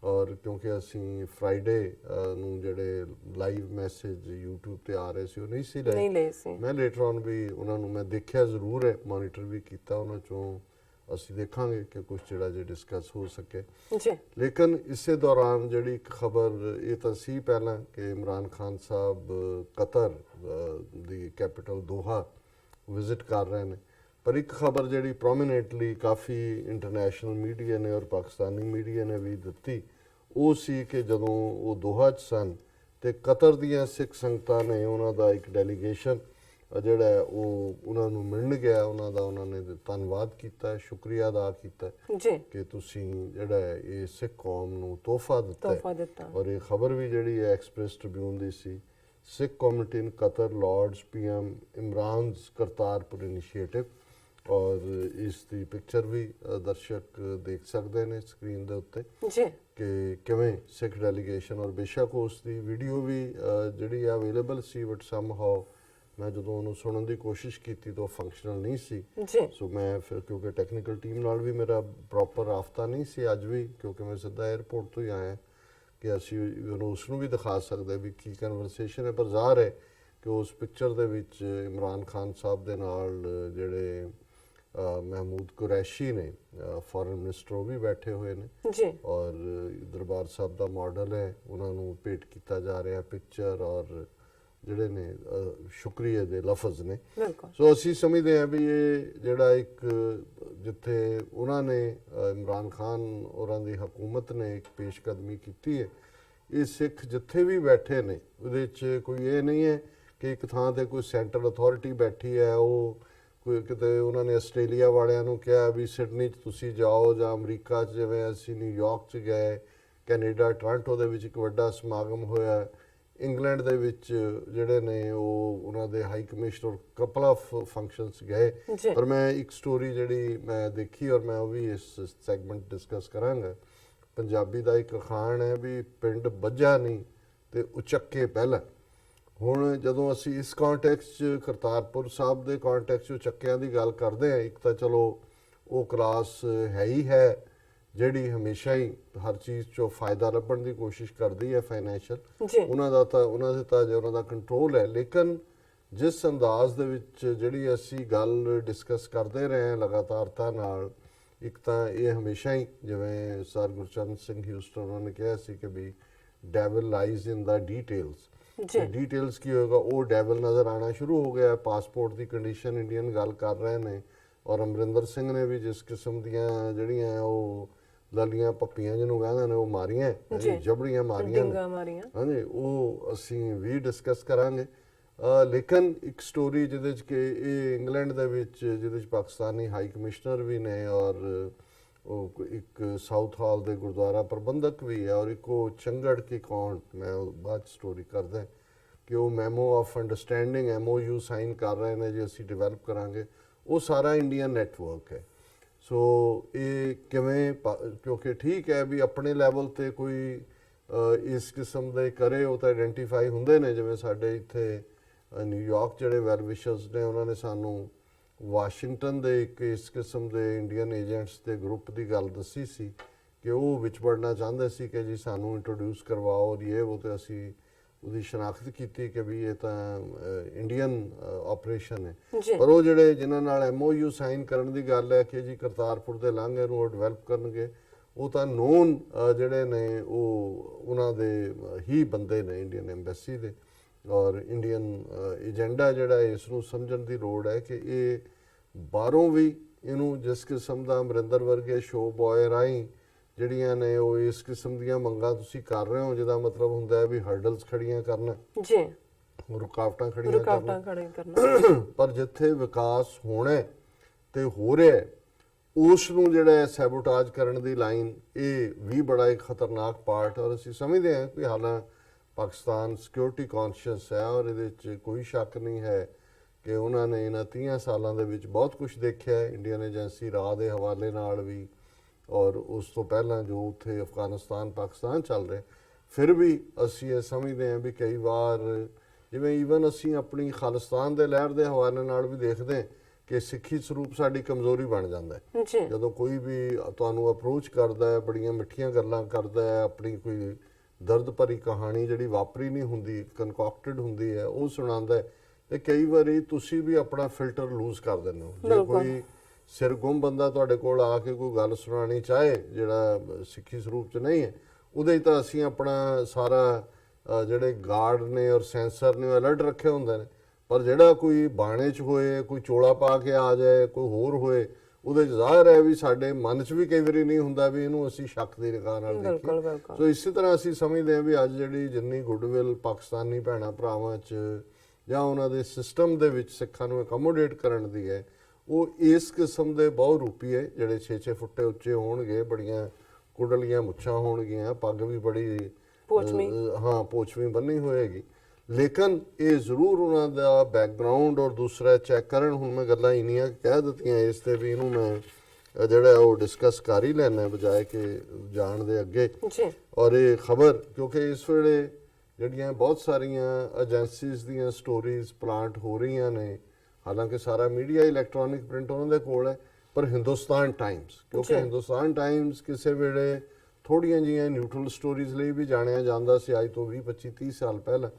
B: ਔਰ ਕਿਉਂਕਿ ਅਸੀਂ ਫਰਾਈਡੇ ਨੂੰ ਜਿਹੜੇ ਲਾਈਵ ਮੈਸੇਜ YouTube ਤੇ ਆ ਰਹੇ ਸੀ ਉਹ ਨਹੀਂ ਸੀ
A: ਨਹੀਂ
B: ਲਏ।
A: ਲੈ ਸੀ
B: ਮੈਂ ਲੇਟਰ ਔਨ ਵੀ ਉਹਨਾਂ ਨੂੰ ਮੈਂ ਦੇਖਿਆ ਜ਼ਰੂਰ ਹੈ, ਮੋਨੀਟਰ ਵੀ ਕੀਤਾ, ਉਹਨਾਂ ਚੋਂ ਅਸੀਂ ਦੇਖਾਂਗੇ ਕਿ ਕੁਝ ਜਿਹੜਾ ਜੇ ਡਿਸਕਸ ਹੋ ਸਕੇ।
A: ਜੀ
B: ਲੇਕਿਨ ਇਸੇ ਦੌਰਾਨ ਜਿਹੜੀ ਇੱਕ ਖਬਰ ਇਹ ਤਾਂ ਸੀ ਪਹਿਲਾਂ ਕਿ ਇਮਰਾਨ ਖਾਨ ਸਾਹਿਬ ਕਤਰ ਦੀ ਕੈਪੀਟਲ ਦੋਹਾ ਵਿਜ਼ਿਟ ਕਰ ਰਹੇ ਨੇ, ਪਰ ਇੱਕ ਖਬਰ ਜਿਹੜੀ ਪ੍ਰੋਮੀਨੈਂਟਲੀ ਕਾਫੀ ਇੰਟਰਨੈਸ਼ਨਲ ਮੀਡੀਆ ਨੇ ਔਰ ਪਾਕਿਸਤਾਨੀ ਮੀਡੀਆ ਨੇ ਵੀ ਦਿੱਤੀ ਉਹ ਸੀ ਕਿ ਜਦੋਂ ਉਹ ਦੋਹਾ 'ਚ ਸਨ ਤੇ ਕਤਰ ਦੀਆਂ ਸਿੱਖ ਸੰਗਤਾਂ ਨੇ ਉਹਨਾਂ ਦਾ ਇੱਕ ਡੈਲੀਗੇਸ਼ਨ ਜਿਹੜਾ ਹੈ ਉਹ ਉਹਨਾਂ ਨੂੰ ਮਿਲਣ ਗਿਆ, ਉਹਨਾਂ ਨੇ ਧੰਨਵਾਦ ਕੀਤਾ, ਸ਼ੁਕਰੀਆ ਅਦਾ ਕੀਤਾ
A: ਜੀ
B: ਕਿ ਤੁਸੀਂ ਜਿਹੜਾ ਹੈ ਇਹ ਸਿੱਖ ਕੌਮ ਨੂੰ ਤੋਹਫਾ ਦਿੱਤਾ ਹੈ।
A: ਤੋਹਫਾ ਦਿੱਤਾ
B: ਔਰ ਇਹ ਖਬਰ ਵੀ ਜਿਹੜੀ ਹੈ ਐਕਸਪ੍ਰੈਸ ਟ੍ਰਿਬਿਊਨ ਦੀ ਸੀ, Sikh community in Qatar lauds PM Imran's Kartarpur initiative, ਔਰ ਇਸ ਦੀ ਪਿਕਚਰ ਵੀ ਦਰਸ਼ਕ ਦੇਖ ਸਕਦੇ ਨੇ ਸਕਰੀਨ ਦੇ ਉੱਤੇ
A: ਜੀ
B: ਕਿ ਕਿਵੇਂ ਸਿੱਖ ਡੈਲੀਗੇਸ਼ਨ, ਔਰ ਬੇਸ਼ੱਕ ਉਸ ਦੀ ਵੀਡੀਓ ਵੀ ਜਿਹੜੀ ਹੈ ਅਵੇਲੇਬਲ ਸੀ ਬਟ ਸਮਹਾਉ ਮੈਂ ਜਦੋਂ ਉਹਨੂੰ ਸੁਣਨ ਦੀ ਕੋਸ਼ਿਸ਼ ਕੀਤੀ ਤਾਂ ਉਹ ਫੰਕਸ਼ਨਲ ਨਹੀਂ ਸੀ।
A: ਜੀ
B: ਸੋ ਮੈਂ ਫਿਰ ਕਿਉਂਕਿ ਟੈਕਨੀਕਲ ਟੀਮ ਨਾਲ ਵੀ ਮੇਰਾ ਪ੍ਰੋਪਰ ਰਾਬਤਾ ਨਹੀਂ ਸੀ ਅੱਜ ਵੀ, ਕਿਉਂਕਿ ਮੈਂ ਸਿੱਧਾ 에ਅਰਪੋਰਟ ਤੋਂ ਹੀ ਆਇਆ ਕਿ ਅਸੀਂ ਉਸ ਨੂੰ ਵੀ ਦਿਖਾ ਸਕਦੇ ਵੀ ਕੀ ਕਨਵਰਸੇਸ਼ਨ ਹੈ। ਪਰ ਜ਼ਾਹਰ ਹੈ ਕਿ ਉਸ ਪਿਕਚਰ ਦੇ ਵਿੱਚ ਇਮਰਾਨ ਖਾਨ ਸਾਹਿਬ ਦੇ ਨਾਲ ਜਿਹੜੇ ਮਹਿਮੂਦ ਕੁਰੈਸ਼ੀ ਨੇ ਫੋਰਨ ਮਿਨਿਸਟਰ ਉਹ ਵੀ ਬੈਠੇ ਹੋਏ ਨੇ
A: ਜੀ
B: ਔਰ ਦਰਬਾਰ ਸਾਹਿਬ ਦਾ ਮਾਡਲ ਹੈ ਉਹਨਾਂ ਨੂੰ ਭੇਟ ਕੀਤਾ ਜਾ ਰਿਹਾ ਪਿਕਚਰ ਔਰ ਜਿਹੜੇ ਨੇ ਸ਼ੁਕਰੀਆ ਦੇ ਲਫ਼ਜ਼ ਨੇ।
A: ਬਿਲਕੁਲ
B: ਸੋ ਅਸੀਂ ਸਮਝਦੇ ਹਾਂ ਵੀ ਇਹ ਜਿਹੜਾ ਇੱਕ ਜਿੱਥੇ ਉਹਨਾਂ ਨੇ ਇਮਰਾਨ ਖਾਨ ਹੋਰਾਂ ਦੀ ਹਕੂਮਤ ਨੇ ਇੱਕ ਪੇਸ਼ਕਦਮੀ ਕੀਤੀ ਹੈ, ਇਹ ਸਿੱਖ ਜਿੱਥੇ ਵੀ ਬੈਠੇ ਨੇ ਉਹਦੇ 'ਚ ਕੋਈ ਇਹ ਨਹੀਂ ਹੈ ਕਿ ਇੱਕ ਥਾਂ ਤੇ ਕੋਈ ਸੈਂਟਰਲ ਅਥਾਰਟੀ ਬੈਠੀ ਹੈ, ਉਹ ਕੋਈ ਕਿਤੇ ਉਹਨਾਂ ਨੇ ਆਸਟ੍ਰੇਲੀਆ ਵਾਲਿਆਂ ਨੂੰ ਕਿਹਾ ਵੀ ਸਿਡਨੀ 'ਚ ਤੁਸੀਂ ਜਾਓ ਜਾਂ ਅਮਰੀਕਾ 'ਚ ਜਿਵੇਂ ਅਸੀਂ ਨਿਊਯਾਰਕ 'ਚ ਗਏ, ਕੈਨੇਡਾ ਟੋਰਾਂਟੋ ਦੇ ਵਿੱਚ ਇੱਕ ਵੱਡਾ ਸਮਾਗਮ ਹੋਇਆ, ਇੰਗਲੈਂਡ ਦੇ ਵਿੱਚ ਜਿਹੜੇ ਨੇ ਉਹ ਉਹਨਾਂ ਦੇ high commissioner couple of functions ਗਏ।
A: ਜੀ
B: ਪਰ ਮੈਂ ਇੱਕ ਸਟੋਰੀ ਜਿਹੜੀ ਮੈਂ ਦੇਖੀ ਔਰ ਮੈਂ ਉਹ ਵੀ ਇਸ ਸੈਗਮੈਂਟ ਡਿਸਕਸ ਕਰਾਂਗਾ। ਪੰਜਾਬੀ ਦਾ ਇੱਕ ਅਖਾਣ ਹੈ ਵੀ ਪਿੰਡ ਬੱਝਾ ਨਹੀਂ ਤੇ ਉਚੱਕੇ ਪਹਿਲਾਂ। ਹੁਣ ਜਦੋਂ ਅਸੀਂ ਇਸ ਕੰਟੈਕਸਟ 'ਚ ਕਰਤਾਰਪੁਰ ਸਾਹਿਬ ਦੇ ਕੰਟੈਕਸਟ 'ਚ ਚੱਕਿਆਂ ਦੀ ਗੱਲ ਕਰਦੇ ਹਾਂ, ਇੱਕ ਤਾਂ ਚਲੋ ਉਹ ਕਲਾਸ ਹੈ ਹੀ ਹੈ ਜਿਹੜੀ ਹਮੇਸ਼ਾ ਹੀ ਹਰ ਚੀਜ਼ 'ਚੋਂ ਫਾਇਦਾ ਲੱਭਣ ਦੀ ਕੋਸ਼ਿਸ਼ ਕਰਦੀ ਹੈ ਫਾਈਨੈਂਸ਼ੀਅਲ,
A: ਜੀ
B: ਉਹਨਾਂ ਦਾ ਕੰਟਰੋਲ ਹੈ। ਲੇਕਿਨ ਜਿਸ ਅੰਦਾਜ਼ ਦੇ ਵਿੱਚ ਜਿਹੜੀ ਅਸੀਂ ਗੱਲ ਡਿਸਕਸ ਕਰਦੇ ਰਹੇ ਹਾਂ ਲਗਾਤਾਰਤਾ ਨਾਲ, ਇੱਕ ਤਾਂ ਇਹ ਹਮੇਸ਼ਾ ਹੀ ਜਿਵੇਂ ਸਰ ਗੁਰਚਰਨ ਸਿੰਘ ਹਿਊਸਟਨ ਉਹਨਾਂ ਨੇ ਕਿਹਾ ਸੀ ਕਿ ਵੀ ਡੈਵਲ ਲਾਈਜ਼ ਇਨ ਦਾ ਡੀਟੇਲਸ।
A: ਜੀ
B: ਡੀਟੇਲਸ ਕੀ ਹੋਏਗਾ, ਉਹ ਡੈਵਲ ਨਜ਼ਰ ਆਉਣਾ ਸ਼ੁਰੂ ਹੋ ਗਿਆ। ਪਾਸਪੋਰਟ ਦੀ ਕੰਡੀਸ਼ਨ ਇੰਡੀਅਨ ਗੱਲ ਕਰ ਰਹੇ ਨੇ ਔਰ ਅਮਰਿੰਦਰ ਸਿੰਘ ਨੇ ਵੀ ਜਿਸ ਕਿਸਮ ਦੀਆਂ ਜਿਹੜੀਆਂ ਉਹ ਲਲੀਆਂ ਪੱਪੀਆਂ ਜਿਹਨੂੰ ਕਹਿੰਦੇ ਨੇ ਉਹ ਮਾਰੀਆਂ, ਜਬੜੀਆਂ ਮਾਰੀਆਂ
A: ਡਿੰਗਾ ਮਾਰੀਆਂ,
B: ਹਾਂਜੀ, ਉਹ ਅਸੀਂ ਵੀ ਡਿਸਕਸ ਕਰਾਂਗੇ। ਲੇਕਿਨ ਇੱਕ ਸਟੋਰੀ ਜਿਹਦੇ 'ਚ ਕਿ ਇਹ ਇੰਗਲੈਂਡ ਦੇ ਵਿੱਚ ਜਿਹਦੇ 'ਚ ਪਾਕਿਸਤਾਨੀ ਹਾਈ ਕਮਿਸ਼ਨਰ ਵੀ ਨੇ ਔਰ ਉਹ ਇੱਕ ਸਾਊਥ ਹਾਲ ਦੇ ਗੁਰਦੁਆਰਾ ਪ੍ਰਬੰਧਕ ਵੀ ਹੈ ਔਰ ਇੱਕ ਉਹ ਚੰਗੜ ਕੀ ਕੌਣ, ਮੈਂ ਬਾਅਦ ਸਟੋਰੀ ਕਰਦਾ ਕਿ ਉਹ memo of understanding MOU sign ਕਰ ਰਹੇ ਨੇ ਜੀ ਅਸੀਂ ਡਿਵੈਲਪ ਕਰਾਂਗੇ, ਉਹ ਸਾਰਾ ਇੰਡੀਅਨ ਨੈਟਵਰਕ ਹੈ। ਸੋ ਇਹ ਕਿਵੇਂ ਕਿਉਂਕਿ ਠੀਕ ਹੈ ਵੀ ਆਪਣੇ ਲੈਵਲ ਤੇ ਕੋਈ ਇਸ ਕਿਸਮ ਦੇ ਕਰੇ ਉਹ ਤਾਂ ਆਇਡੈਂਟੀਫਾਈ ਹੁੰਦੇ ਨੇ, ਜਿਵੇਂ ਸਾਡੇ ਇੱਥੇ ਨਿਊਯਾਰਕ ਜਿਹੜੇ ਵੈਲ ਵਿਸ਼ਰਸ ਨੇ ਉਹਨਾਂ ਨੇ ਸਾਨੂੰ ਵਾਸ਼ਿੰਗਟਨ ਦੇ ਇੱਕ ਇਸ ਕਿਸਮ ਦੇ ਇੰਡੀਅਨ ਏਜੰਟਸ ਦੇ ਗਰੁੱਪ ਦੀ ਗੱਲ ਦੱਸੀ ਸੀ ਕਿ ਉਹ ਵਿੱਚ ਵੜਨਾ ਚਾਹੁੰਦੇ ਸੀ ਕਿ ਜੀ ਸਾਨੂੰ ਇੰਟਰੋਡਿਊਸ ਕਰਵਾਓ ਔਰ ਇਹ ਉਹ, ਤੇ ਅਸੀਂ ਉਹਦੀ ਸ਼ਨਾਖਤ ਕੀਤੀ ਕਿ ਵੀ ਇਹ ਤਾਂ ਇੰਡੀਅਨ ਆਪਰੇਸ਼ਨ ਹੈ। ਪਰ ਉਹ ਜਿਹੜੇ ਜਿਨ੍ਹਾਂ ਨਾਲ MOU ਸਾਈਨ ਕਰਨ ਦੀ ਗੱਲ ਹੈ ਕਿ ਜੀ ਕਰਤਾਰਪੁਰ ਦੇ ਲਾਂਘੇ ਨੂੰ ਉਹ ਡਿਵੈਲਪ ਕਰਨਗੇ, ਉਹ ਤਾਂ ਨੋਨ ਜਿਹੜੇ ਨੇ ਉਹ ਉਹਨਾਂ ਦੇ ਹੀ ਬੰਦੇ ਨੇ ਇੰਡੀਅਨ ਐਮਬੈਸੀ ਦੇ। ਔਰ ਇੰਡੀਅਨ ਏਜੰਡਾ ਜਿਹੜਾ ਇਸ ਨੂੰ ਸਮਝਣ ਦੀ ਲੋੜ ਹੈ ਕਿ ਇਹ ਬਾਹਰੋਂ ਵੀ ਇਹਨੂੰ ਜਿਸ ਕਿਸਮ ਦਾ ਅਮਰਿੰਦਰ ਵਰਗੇ ਸ਼ੋ ਬॉय ਰਾਹੀਂ ਜਿਹੜੀਆਂ ਨੇ ਉਹ ਇਸ ਕਿਸਮ ਦੀਆਂ ਮੰਗਾਂ ਤੁਸੀਂ ਕਰ ਰਹੇ ਹੋ, ਜਿਹਦਾ ਮਤਲਬ ਹੁੰਦਾ ਹੈ ਵੀ ਹਰਡਲਸ ਖੜੀਆਂ ਕਰਨਾ
A: ਜੀ,
B: ਰੁਕਾਵਟਾਂ ਖੜੀਆਂ
A: ਕਰਨਾ।
B: ਪਰ ਜਿੱਥੇ ਵਿਕਾਸ ਹੋਣਾ ਤੇ ਹੋ ਰਿਹਾ ਉਸ ਨੂੰ ਜਿਹੜਾ ਸੈਬੋਟਾਜ ਕਰਨ ਦੀ ਲਾਈਨ, ਇਹ ਵੀ ਬੜਾ ਇੱਕ ਖਤਰਨਾਕ ਪਾਰਟ। ਔਰ ਅਸੀਂ ਸਮਝਦੇ ਹਾਂ ਕਿ ਹਾਲਾਂ ਪਾਕਿਸਤਾਨ ਸਿਕਿਉਰਿਟੀ ਕੌਨਸ਼ੀਅਸ ਹੈ ਔਰ ਇਹਦੇ 'ਚ ਕੋਈ ਸ਼ੱਕ ਨਹੀਂ ਹੈ ਕਿ ਉਹਨਾਂ ਨੇ ਇਹਨਾਂ 30 ਸਾਲਾਂ ਦੇ ਵਿੱਚ ਬਹੁਤ ਕੁਝ ਦੇਖਿਆ ਹੈ, ਇੰਡੀਅਨ ਏਜੰਸੀ ਰਾਹ ਦੇ ਹਵਾਲੇ ਨਾਲ ਵੀ ਔਰ ਉਸ ਤੋਂ ਪਹਿਲਾਂ ਜੋ ਉੱਥੇ ਅਫਗਾਨਿਸਤਾਨ ਪਾਕਿਸਤਾਨ ਚੱਲ ਰਿਹਾ। ਫਿਰ ਵੀ ਅਸੀਂ ਇਹ ਸਮਝਦੇ ਹਾਂ ਵੀ ਕਈ ਵਾਰ ਜਿਵੇਂ ਈਵਨ ਅਸੀਂ ਆਪਣੀ ਖਾਲਿਸਤਾਨ ਦੇ ਲਹਿਰ ਦੇ ਹਵਾਲੇ ਨਾਲ ਵੀ ਦੇਖਦੇ ਹਾਂ ਕਿ ਸਿੱਖੀ ਸਰੂਪ ਸਾਡੀ ਕਮਜ਼ੋਰੀ ਬਣ ਜਾਂਦਾ ਹੈ। ਜਦੋਂ ਕੋਈ ਵੀ ਤੁਹਾਨੂੰ ਅਪਰੋਚ ਕਰਦਾ ਹੈ, ਬੜੀਆਂ ਮਿੱਠੀਆਂ ਗੱਲਾਂ ਕਰਦਾ ਹੈ, ਆਪਣੀ ਕੋਈ ਦਰਦ ਭਰੀ ਕਹਾਣੀ ਜਿਹੜੀ ਵਾਪਰੀ ਨਹੀਂ ਹੁੰਦੀ, ਕਨਕੌਕਟਡ ਹੁੰਦੀ ਹੈ, ਉਹ ਸੁਣਾਉਂਦਾ ਹੈ, ਤੇ ਕਈ ਵਾਰੀ ਤੁਸੀਂ ਵੀ ਆਪਣਾ ਫਿਲਟਰ ਲੂਜ਼ ਕਰ ਦਿੰਦੇ ਹੋ। ਜੇ ਕੋਈ ਸਿਰਗੁੰਮ ਬੰਦਾ ਤੁਹਾਡੇ ਕੋਲ ਆ ਕੇ ਕੋਈ ਗੱਲ ਸੁਣਾਉਣੀ ਚਾਹੇ ਜਿਹੜਾ ਸਿੱਖੀ ਸਰੂਪ 'ਚ ਨਹੀਂ ਹੈ, ਉਹਦੇ ਤਾਂ ਅਸੀਂ ਆਪਣਾ ਸਾਰਾ ਜਿਹੜੇ ਗਾਰਡ ਨੇ ਔਰ ਸੈਂਸਰ ਨੇ ਉਹ ਅਲਰਟ ਰੱਖੇ ਹੁੰਦੇ ਨੇ। ਪਰ ਜਿਹੜਾ ਕੋਈ ਬਾਣੇ 'ਚ ਹੋਏ, ਕੋਈ ਚੋਲਾ ਪਾ ਕੇ ਆ ਜਾਏ, ਕੋਈ ਹੋਰ ਹੋਏ, ਉਹਦੇ 'ਚ ਜ਼ਾਹਿਰ ਹੈ ਵੀ ਸਾਡੇ ਮਨ 'ਚ ਵੀ ਕਈ ਵਾਰੀ ਨਹੀਂ ਹੁੰਦਾ ਵੀ ਇਹਨੂੰ ਅਸੀਂ ਸ਼ੱਕ ਦੀ ਨਿਗਾਹ ਨਾਲ ਦੇਖੀਏ। ਸੋ ਇਸੇ ਤਰ੍ਹਾਂ ਅਸੀਂ ਸਮਝਦੇ ਹਾਂ ਵੀ ਅੱਜ ਜਿਹੜੀ ਜਿੰਨੀ ਗੁੱਡਵਿਲ ਪਾਕਿਸਤਾਨੀ ਭੈਣਾਂ ਭਰਾਵਾਂ 'ਚ ਜਾਂ ਉਹਨਾਂ ਦੇ ਸਿਸਟਮ ਦੇ ਵਿੱਚ ਸਿੱਖਾਂ ਨੂੰ ਅਕਮੋਡੇਟ ਕਰਨ ਦੀ ਹੈ, ਉਹ ਇਸ ਕਿਸਮ ਦੇ ਬਹੁ ਰੂਪੀਏ ਜਿਹੜੇ 6-6 ਫੁੱਟੇ ਉੱਚੇ ਹੋਣਗੇ, ਬੜੀਆਂ ਕੁਡਲੀਆਂ ਮੁੱਛਾਂ ਹੋਣਗੀਆਂ, ਪੱਗ ਵੀ ਬੜੀ ਪੋਚਵੀਂ ਬੰਨੀ ਹੋਏਗੀ, ਲੇਕਿਨ ਇਹ ਜ਼ਰੂਰ ਉਹਨਾਂ ਦਾ ਬੈਕਗਰਾਉਂਡ ਔਰ ਦੂਸਰਾ ਚੈੱਕ ਕਰਨ। ਹੁਣ ਮੈਂ ਗੱਲਾਂ ਇੰਨੀਆਂ ਕਹਿ ਦਿੱਤੀਆਂ ਇਸ ਤੇ ਵੀ ਇਹਨੂੰ ਮੈਂ ਜਿਹੜਾ ਉਹ ਡਿਸਕਸ ਕਰ ਹੀ ਲੈਣਾ ਬਜਾਏ ਕਿ ਜਾਣ ਦੇ ਅੱਗੇ। ਔਰ ਇਹ ਖਬਰ ਕਿਉਂਕਿ ਇਸ ਵੇਲੇ ਜਿਹੜੀਆਂ ਬਹੁਤ ਸਾਰੀਆਂ ਏਜੰਸੀਜ਼ ਦੀਆਂ ਸਟੋਰੀਜ਼ ਪਲਾਂਟ ਹੋ ਰਹੀਆਂ ਨੇ, ਹਾਲਾਂਕਿ ਸਾਰਾ ਮੀਡੀਆ ਇਲੈਕਟ੍ਰੋਨਿਕ ਪ੍ਰਿੰਟ ਉਹਨਾਂ ਦੇ ਕੋਲ ਹੈ, ਪਰ ਹਿੰਦੁਸਤਾਨ ਟਾਈਮਸ, ਕਿਉਂਕਿ ਹਿੰਦੁਸਤਾਨ ਟਾਈਮਸ ਕਿਸੇ ਵੇਲੇ ਥੋੜ੍ਹੀਆਂ ਜਿਹੀਆਂ ਨਿਊਟਰਲ ਸਟੋਰੀਜ਼ ਲਈ ਵੀ ਜਾਣਿਆ ਜਾਂਦਾ ਸੀ ਅੱਜ ਤੋਂ 20-25-30 ਸਾਲ ਪਹਿਲਾਂ।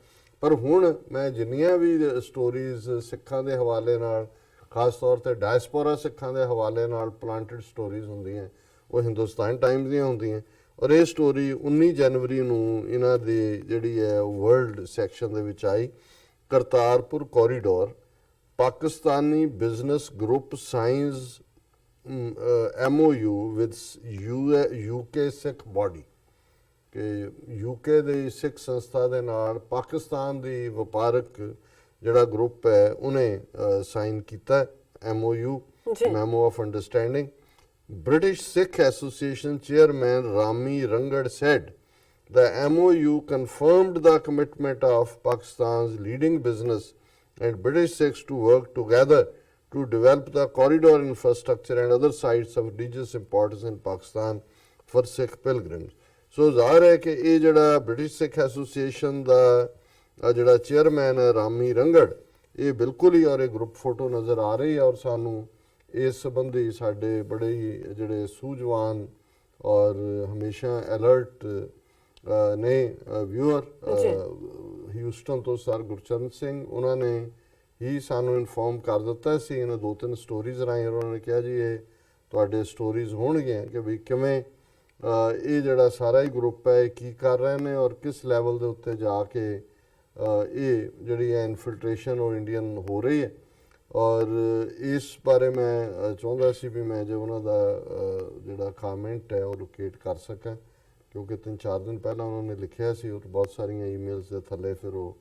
B: ਪਰ ਹੁਣ ਮੈਂ ਜਿੰਨੀਆਂ ਵੀ ਸਟੋਰੀਜ਼ ਸਿੱਖਾਂ ਦੇ ਹਵਾਲੇ ਨਾਲ, ਖਾਸ ਤੌਰ ਤੇ ਡਾਇਸਪੋਰਾ ਸਿੱਖਾਂ ਦੇ ਹਵਾਲੇ ਨਾਲ ਪਲਾਂਟਡ ਸਟੋਰੀਜ਼ ਹੁੰਦੀਆਂ, ਉਹ ਹਿੰਦੁਸਤਾਨ ਟਾਈਮਸ ਦੀਆਂ ਹੁੰਦੀਆਂ। ਔਰ ਇਹ ਸਟੋਰੀ 19 ਜਨਵਰੀ ਨੂੰ ਇਹਨਾਂ ਦੀ ਜਿਹੜੀ ਹੈ ਵਰਲਡ ਸੈਕਸ਼ਨ ਦੇ ਵਿੱਚ ਆਈ। Kartarpur corridor, Pakistani business group signs MOU with UK Sikh body, ਕਿ UK ਦੇ ਸਿੱਖ ਸੰਸਥਾ ਦੇ ਨਾਲ ਪਾਕਿਸਤਾਨ ਦੀ ਵਪਾਰਕ ਜਿਹੜਾ ਗਰੁੱਪ ਹੈ ਉਹਨੇ ਸਾਈਨ ਕੀਤਾ MOU, memo of understanding. British Sikh Association Chairman Rami Rangad said the MOU confirmed the commitment of Pakistan's leading business and British Sikhs to work together to develop the corridor infrastructure and other sites of religious importance in Pakistan for Sikh pilgrims. So ਜ਼ਾਹਰ ਹੈ ਕਿ ਇਹ ਜਿਹੜਾ British ਸਿੱਖ association ਦਾ ਜਿਹੜਾ chairman ਹੈ ਰਾਮੀ ਰੰਗੜ, ਇਹ ਬਿਲਕੁਲ ਹੀ ਔਰ ਇਹ ਗਰੁੱਪ ਫੋਟੋ ਨਜ਼ਰ ਆ ਰਹੀ ਹੈ ਔਰ ਸਾਨੂੰ ਇਸ ਸੰਬੰਧੀ ਸਾਡੇ ਬੜੇ ਹੀ ਜਿਹੜੇ ਸੂਝਵਾਨ ਔਰ ਹਮੇਸ਼ਾ ਅਲਰਟ ਨੇ ਵਿਊਅਰ ਹਿਊਸਟਨ ਤੋਂ ਸਰ ਗੁਰਚਰਨ ਸਿੰਘ, ਉਹਨਾਂ ਨੇ ਹੀ ਸਾਨੂੰ ਇਨਫੋਰਮ ਕਰ ਦਿੱਤਾ ਸੀ ਇਹਨਾਂ 2-3 ਸਟੋਰੀਜ਼ ਰਾਹੀਂ। ਉਹਨਾਂ ਨੇ ਕਿਹਾ ਜੀ ਇਹ ਤੁਹਾਡੇ ਸਟੋਰੀਜ਼ ਹੋਣਗੀਆਂ ਕਿ ਵੀ ਕਿਵੇਂ ਇਹ ਜਿਹੜਾ ਸਾਰਾ ਹੀ ਗਰੁੱਪ ਹੈ ਕੀ ਕਰ ਰਹੇ ਨੇ ਔਰ ਕਿਸ ਲੈਵਲ ਦੇ ਉੱਤੇ ਜਾ ਕੇ ਇਹ ਜਿਹੜੀ ਹੈ ਇਨਫਿਲਟ੍ਰੇਸ਼ਨ ਔਰ ਇੰਡੀਅਨ ਹੋ ਰਹੀ ਹੈ। ਔਰ ਇਸ ਬਾਰੇ ਮੈਂ ਚਾਹੁੰਦਾ ਸੀ ਵੀ ਮੈਂ ਜੇ ਉਹਨਾਂ ਦਾ ਜਿਹੜਾ ਕਮੈਂਟ ਹੈ ਉਹ ਲੋਕੇਟ ਕਰ ਸਕਾਂ, ਕਿਉਂਕਿ 3-4 ਦਿਨ ਪਹਿਲਾਂ ਉਹਨਾਂ ਨੇ ਲਿਖਿਆ ਸੀ ਔਰ ਬਹੁਤ ਸਾਰੀਆਂ ਈਮੇਲਸ ਦੇ ਥੱਲੇ ਫਿਰ ਉਹ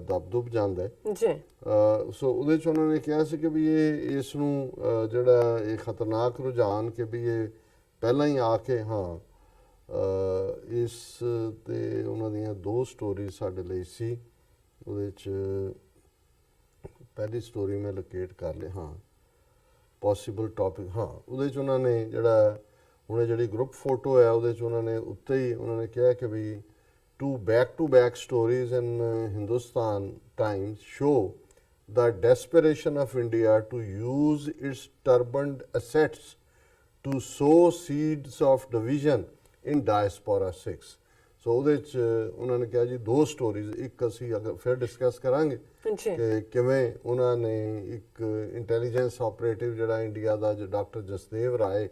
B: ਦਬ ਜਾਂਦਾ ਹੈ ਜੀ। ਸੋ ਉਹਦੇ 'ਚ ਉਹਨਾਂ ਨੇ ਕਿਹਾ ਸੀ ਕਿ ਵੀ ਇਹ ਇਸ ਨੂੰ ਜਿਹੜਾ ਇਹ ਖਤਰਨਾਕ ਰੁਝਾਨ ਕਿ ਵੀ ਇਹ ਪਹਿਲਾਂ ਹੀ ਆ ਕੇ ਇਸ ਤੇ ਉਹਨਾਂ ਦੀਆਂ 2 ਸਟੋਰੀ ਸਾਡੇ ਲਈ ਸੀ। ਉਹਦੇ 'ਚ ਪਹਿਲੀ ਸਟੋਰੀ ਮੈਂ ਲੋਕੇਟ ਕਰ ਲਈ, ਪੋਸੀਬਲ ਟੌਪਿਕ, ਉਹਦੇ 'ਚ ਉਹਨਾਂ ਨੇ ਜਿਹੜਾ ਹੁਣ ਜਿਹੜੀ ਗਰੁੱਪ ਫੋਟੋ ਹੈ ਉਹਦੇ 'ਚ ਉਹਨਾਂ ਨੇ ਉੱਤੇ ਹੀ ਉਹਨਾਂ ਨੇ ਕਿਹਾ ਕਿ ਵੀ two back stories in Hindustan times show the desperation of India to use its turbaned assets to sow seeds of division in diaspora 6. ਸੋ ਉਹਦੇ ਚ ਉਹਨਾਂ ਨੇ ਕਿਹਾ ਜੀ ਦੋ ਸਟੋਰੀਜ਼, ਇੱਕ ਅਸੀਂ ਅਗਰ ਫਿਰ ਡਿਸਕਸ ਕਰਾਂਗੇ
A: ਜੀ
B: ਕਿ ਕਿਵੇਂ ਉਹਨਾਂ ਨੇ ਇੱਕ ਇੰਟੈਲੀਜੈਂਸ ਆਪਰੇਟਿਵ ਜਿਹੜਾ ਇੰਡੀਆ ਦਾ ਜੋ ਡਾਕਟਰ ਜਸਦੇਵ ਰਾਏ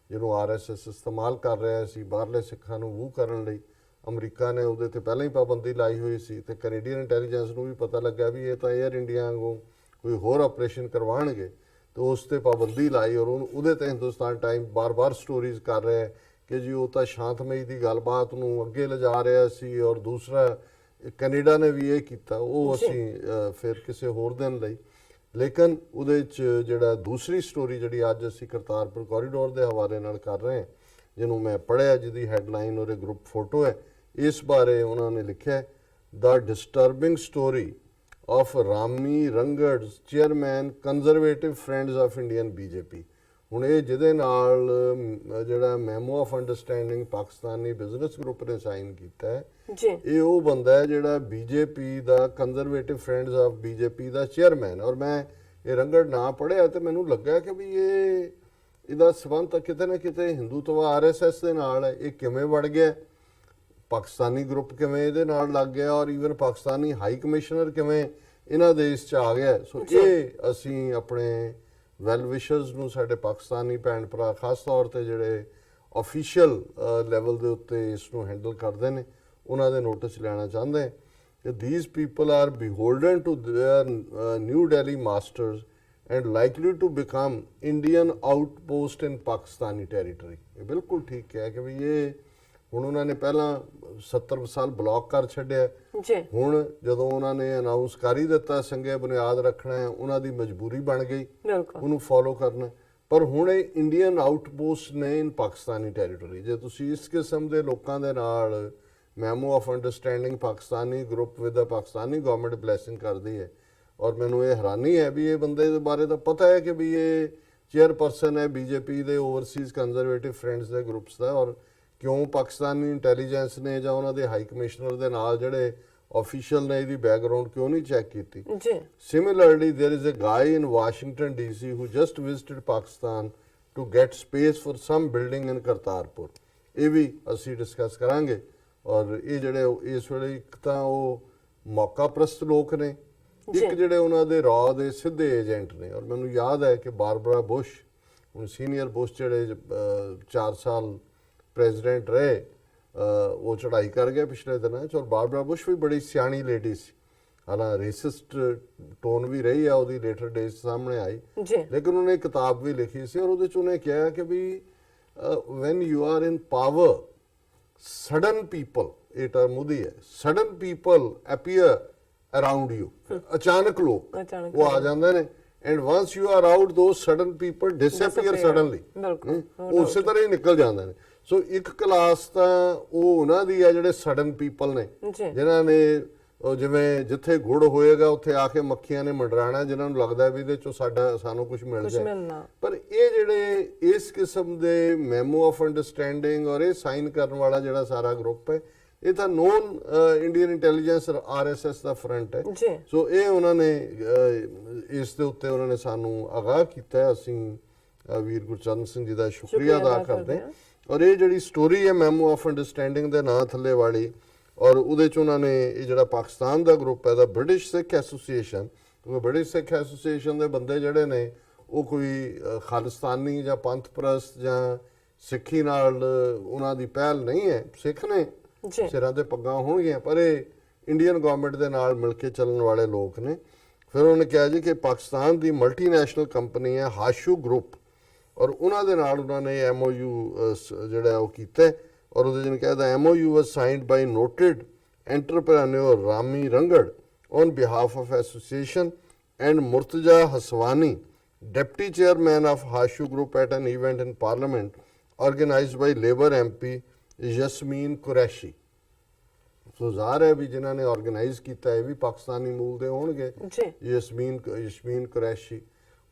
B: ਜਿਹਨੂੰ ਆਰਐਸਐਸ ਇਸਤੇਮਾਲ ਕਰ ਰਿਹਾ ਸੀ ਬਾਹਰਲੇ ਸਿੱਖਾਂ ਨੂੰ ਵੂ ਕਰਨ ਲਈ, ਅਮਰੀਕਾ ਨੇ ਉਹਦੇ ਤੇ ਪਹਿਲਾਂ ਹੀ ਪਾਬੰਦੀ ਲਾਈ ਹੋਈ ਸੀ ਤੇ ਕੈਨੇਡੀਅਨ ਇੰਟੈਲੀਜੈਂਸ ਨੂੰ ਵੀ ਪਤਾ ਲੱਗਾ ਵੀ ਇਹ ਤਾਂ 에ਅਰ ਇੰਡੀਆ ਵਾਂਗੂ ਕੋਈ ਹੋਰ ਆਪਰੇਸ਼ਨ ਕਰਵਾਉਣਗੇ ਤੇ ਉਸ ਤੇ ਪਾਬੰਦੀ ਲਾਈ ਔਰ ਉਹਦੇ ਤੇ ਹਿੰਦੁਸਤਾਨ ਟਾਈਮ ਬਾਰ-ਬਾਰ ਸਟੋਰੀਜ਼ ਕਰ ਰਿਹਾ ਹੈ ਕਿ ਜੀ ਉਹ ਤਾਂ ਸ਼ਾਂਤਮਈ ਦੀ ਗੱਲਬਾਤ ਨੂੰ ਅੱਗੇ ਲਿਜਾ ਰਿਹਾ ਸੀ ਔਰ ਦੂਸਰਾ ਕੈਨੇਡਾ ਨੇ ਵੀ ਇਹ ਕੀਤਾ, ਉਹ ਅਸੀਂ ਫਿਰ ਕਿਸੇ ਹੋਰ ਦਿਨ ਲਈ। ਲੇਕਿਨ ਉਹਦੇ 'ਚ ਜਿਹੜਾ ਦੂਸਰੀ ਸਟੋਰੀ ਜਿਹੜੀ ਅੱਜ ਅਸੀਂ ਕਰਤਾਰਪੁਰ ਕੋਰੀਡੋਰ ਦੇ ਹਵਾਲੇ ਨਾਲ ਕਰ ਰਹੇ ਹਾਂ, ਜਿਹਨੂੰ ਮੈਂ ਪੜ੍ਹਿਆ, ਜਿਹਦੀ ਹੈਡਲਾਈਨ ਉਹਦੇ ਗਰੁੱਪ ਫੋਟੋ ਹੈ, ਇਸ ਬਾਰੇ ਉਹਨਾਂ ਨੇ ਲਿਖਿਆ the disturbing story of Rami Ranger's chairman conservative friends of Indian BJP. ਹੁਣ ਇਹ ਜਿਹਦੇ ਨਾਲ ਜਿਹੜਾ memo of understanding Pakistani business group ਨੇ ਸਾਈਨ ਕੀਤਾ ਹੈ,
A: ਜੀ
B: ਇਹ ਉਹ ਬੰਦਾ ਹੈ ਜਿਹੜਾ ਬੀਜੇਪੀ ਦਾ ਕੰਜ਼ਰਵੇਟਿਵ ਫਰੈਂਡਸ ਆਫ ਬੀਜੇਪੀ ਦਾ ਚੇਅਰਮੈਨ। ਔਰ ਮੈਂ ਇਹ ਰੰਗੜ ਨਾ ਪੜ੍ਹਿਆ ਤੇ ਮੈਨੂੰ ਲੱਗਾ ਕਿ ਵੀ ਇਹਦਾ ਸਬੰਧ ਤਾਂ ਕਿਤੇ ਨਾ ਕਿਤੇ ਹਿੰਦੂਤਵ ਆਰਐਸਐਸ ਦੇ ਨਾਲ ਹੈ। ਇਹ ਕਿਵੇਂ ਵੜ ਗਿਆ, ਪਾਕਿਸਤਾਨੀ ਗਰੁੱਪ ਕਿਵੇਂ ਇਹਦੇ ਨਾਲ ਲੱਗ ਗਿਆ ਔਰ ਈਵਨ ਪਾਕਿਸਤਾਨੀ ਹਾਈ ਕਮਿਸ਼ਨਰ ਕਿਵੇਂ ਇਹਨਾਂ ਦੇਸ਼ 'ਚ ਆ ਗਿਆ। ਸੋ ਇਹ ਅਸੀਂ ਆਪਣੇ ਵੈਲ ਵਿਸ਼ਰਸ ਨੂੰ, ਸਾਡੇ ਪਾਕਿਸਤਾਨੀ ਭੈਣ ਭਰਾ ਖਾਸ ਤੌਰ ਤੇ ਜਿਹੜੇ ਆਫੀਸ਼ੀਅਲ ਲੈਵਲ ਦੇ ਉੱਤੇ ਇਸ ਨੂੰ ਹੈਂਡਲ ਕਰਦੇ ਨੇ, ਉਹਨਾਂ ਦੇ ਨੋਟਿਸ ਲੈਣਾ ਚਾਹੁੰਦੇ ਹਾਂ ਕਿ these people are beholden to their New Delhi masters and likely to become Indian outpost in Pakistani territory। ਇਹ ਬਿਲਕੁਲ ਠੀਕ ਹੈ ਕਿ ਵੀ ਇਹ ਹੁਣ ਉਹਨਾਂ ਨੇ ਪਹਿਲਾਂ 70 ਸਾਲ ਬਲੌਕ ਕਰ ਛੱਡਿਆ,
A: ਜੀ
B: ਹੁਣ ਜਦੋਂ ਉਹਨਾਂ ਨੇ ਅਨਾਉਂਸ ਕਰ ਹੀ ਦਿੱਤਾ ਸੰਗੇ ਬੁਨਿਆਦ ਰੱਖਣਾ ਹੈ, ਉਹਨਾਂ ਦੀ ਮਜਬੂਰੀ ਬਣ ਗਈ
A: ਬਿਲਕੁਲ
B: ਉਹਨੂੰ ਫੋਲੋ ਕਰਨਾ। ਪਰ ਹੁਣ ਇਹ ਇੰਡੀਅਨ ਆਊਟਪੋਸਟ ਨੇ ਇਨ ਪਾਕਿਸਤਾਨੀ ਟੈਰੀਟਰੀ। ਜੇ ਤੁਸੀਂ ਇਸ ਕਿਸਮ ਦੇ ਲੋਕਾਂ ਦੇ ਨਾਲ memo of understanding Pakistani group with the Pakistani government blessing ਕਰਦੀ ਹੈ, ਔਰ ਮੈਨੂੰ ਇਹ ਹੈਰਾਨੀ ਹੈ ਵੀ ਇਹ ਬੰਦੇ ਦੇ ਬਾਰੇ ਤਾਂ ਪਤਾ ਹੈ ਕਿ ਵੀ ਇਹ ਚੇਅਰਪਰਸਨ ਹੈ ਬੀਜੇਪੀ ਦੇ ਓਵਰਸੀਜ਼ ਕੰਜ਼ਰਵੇਟਿਵ ਫਰੈਂਡਸ ਦੇ ਗਰੁੱਪਸ ਦਾ, ਔਰ ਕਿਉਂ ਪਾਕਿਸਤਾਨੀ ਇੰਟੈਲੀਜੈਂਸ ਨੇ ਜਾਂ ਉਹਨਾਂ ਦੇ ਹਾਈ ਕਮਿਸ਼ਨਰ ਦੇ ਨਾਲ ਜਿਹੜੇ ਆਫੀਸ਼ੀਅਲ ਨੇ ਇਹਦੀ ਬੈਕਗ੍ਰਾਉਂਡ ਕਿਉਂ ਨਹੀਂ ਚੈੱਕ ਕੀਤੀ।
A: ਜੀ
B: Similarly, there is a guy in Washington DC who just visited Pakistan to get space for some building in Kartarpur। ਇਹ ਵੀ ਅਸੀਂ ਡਿਸਕਸ ਕਰਾਂਗੇ। ਔਰ ਇਹ ਜਿਹੜੇ ਇਸ ਵੇਲੇ ਇੱਕ ਤਾਂ ਉਹ ਮੌਕਾ ਪ੍ਰਸਤ ਲੋਕ ਨੇ, ਇੱਕ ਜਿਹੜੇ ਉਹਨਾਂ ਦੇ ਰਾਅ ਦੇ ਸਿੱਧੇ ਏਜੰਟ ਨੇ। ਔਰ ਮੈਨੂੰ ਯਾਦ ਹੈ ਕਿ ਬਾਰਬਰਾ ਬੁਸ਼, ਹੁਣ ਸੀਨੀਅਰ ਬੁਸ਼ ਜਿਹੜੇ 4 ਸਾਲ ਪ੍ਰੈਜ਼ੀਡੈਂਟ ਰਹੇ, ਉਹ ਚੜ੍ਹਾਈ ਕਰ ਗਏ ਪਿਛਲੇ ਦਿਨਾਂ 'ਚ। ਔਰ ਬਾਰਬਰਾ ਬੁਸ਼ ਵੀ ਬੜੀ ਸਿਆਣੀ ਲੇਡੀ ਸੀ, ਹਾਲਾਂ ਰੇਸਿਸਟ ਟੋਨ ਵੀ ਰਹੀ ਆ ਉਹਦੀ, ਲੇਟਰ ਡੇਜ਼ ਸਾਹਮਣੇ ਆਈ, ਲੇਕਿਨ ਉਹਨੇ ਕਿਤਾਬ ਵੀ ਲਿਖੀ ਸੀ ਔਰ ਉਹਦੇ 'ਚ ਉਹਨੇ ਕਿਹਾ ਕਿ ਵੀ when you are in power sudden people, ਇਹ ਟਰਮ ਉਹਦੀ ਹੈ, sudden people appear around you. ਅਚਾਨਕ ਲੋਕ ਉਹ ਆ ਜਾਂਦੇ ਨੇ and once you are out those sudden people disappear suddenly, ਉਹ ਉਸੇ ਤਰ੍ਹਾਂ ਹੀ ਨਿਕਲ ਜਾਂਦੇ ਨੇ। ਸੋ ਇੱਕ ਕਲਾਸ ਤਾਂ ਉਹ ਉਹਨਾਂ ਦੀ ਆ ਜਿਹੜੇ ਸਡਨ ਪੀਪਲ ਨੇ, ਜਿਨ੍ਹਾਂ ਨੇ ਜਿਵੇਂ ਜਿੱਥੇ ਗੁੜ ਹੋਏਗਾ ਉੱਥੇ ਆ ਕੇ ਮੱਖੀਆਂ ਨੇ ਮੰਡਰਾਣਾ, ਜਿਨ੍ਹਾਂ ਨੂੰ ਲੱਗਦਾ ਵੀ ਇਹਦੇ ਚੋਂ ਸਾਨੂੰ ਕੁਝ ਮਿਲ ਜਾਏ। ਪਰ ਇਹ ਜਿਹੜੇ ਇਸ ਕਿਸਮ ਦੇ ਮੈਮੋ ਆਫ ਅੰਡਰਸਟੈਂਡਿੰਗ ਔਰ ਇਹ ਸਾਈਨ ਕਰਨ ਵਾਲਾ ਜਿਹੜਾ ਸਾਰਾ ਗਰੁੱਪ ਹੈ, ਇਹ ਤਾਂ ਨੋਨ ਇੰਡੀਅਨ ਇੰਟੈਲੀਜੈਂਸ ਆਰਐਸਐਸ ਦਾ ਫਰੰਟ ਹੈ। ਸੋ ਇਹ ਉਹਨਾਂ ਨੇ ਇਸ ਦੇ ਉੱਤੇ ਉਹਨਾਂ ਨੇ ਸਾਨੂੰ ਆਗਾਹ ਕੀਤਾ। ਅਸੀਂ ਵੀਰ ਗੁਰਚਰਨ ਸਿੰਘ ਜੀ ਦਾ ਸ਼ੁਕਰੀਆ ਅਦਾ ਕਰਦੇ ਹਾਂ। ਔਰ ਇਹ ਜਿਹੜੀ ਸਟੋਰੀ ਹੈ ਮੈਮੋ ਆਫ ਅੰਡਰਸਟੈਂਡਿੰਗ ਦੇ ਨਾਂ ਥੱਲੇ ਵਾਲੀ, ਔਰ ਉਹਦੇ 'ਚ ਉਹਨਾਂ ਨੇ ਇਹ ਜਿਹੜਾ ਪਾਕਿਸਤਾਨ ਦਾ ਗਰੁੱਪ ਹੈ ਦਾ ਬ੍ਰਿਟਿਸ਼ ਸਿੱਖ ਐਸੋਸੀਏਸ਼ਨ, ਕਿਉਂਕਿ ਬ੍ਰਿਟਿਸ਼ ਸਿੱਖ ਐਸੋਸੀਏਸ਼ਨ ਦੇ ਬੰਦੇ ਜਿਹੜੇ ਨੇ ਉਹ ਕੋਈ ਖਾਲਿਸਤਾਨੀ ਜਾਂ ਪੰਥ ਪ੍ਰਸਤ ਜਾਂ ਸਿੱਖੀ ਨਾਲ ਉਹਨਾਂ ਦੀ ਪਹਿਲ ਨਹੀਂ ਹੈ, ਸਿੱਖ ਨੇ, ਸਿਰਾਂ ਤੇ ਪੱਗਾਂ ਹੋਣਗੀਆਂ, ਪਰ ਇਹ ਇੰਡੀਅਨ ਗਵਰਨਮੈਂਟ ਦੇ ਨਾਲ ਮਿਲ ਕੇ ਚੱਲਣ ਵਾਲੇ ਲੋਕ ਨੇ। ਫਿਰ ਉਹਨੇ ਕਿਹਾ ਜੀ ਕਿ ਪਾਕਿਸਤਾਨ ਦੀ ਮਲਟੀਨੈਸ਼ਨਲ ਕੰਪਨੀ ਹੈ ਹਾਸ਼ੂ ਗਰੁੱਪ, ਔਰ ਉਹਨਾਂ ਦੇ ਨਾਲ ਉਹਨਾਂ ਨੇ MOU ਜਿਹੜਾ ਉਹ ਕੀਤਾ, ਔਰ ਉਹਦੇ ਜਿਹਨੂੰ ਕਹਿੰਦਾ MOU was signed by noted entrepreneur Rami Rangad on behalf of association and Murtaza Haswani, deputy chairman of Hashu Group, at an event in Parliament organized by Labour MP Yasmin Qureshi। ਸੋ ਜ਼ਾਹਰ ਹੈ ਵੀ ਜਿਨ੍ਹਾਂ ਨੇ organise ਕੀਤਾ ਇਹ ਵੀ ਪਾਕਿਸਤਾਨੀ ਮੂਲ ਦੇ ਹੋਣਗੇ, ਯਸਮੀਨ ਕੁਰੈਸ਼ੀ।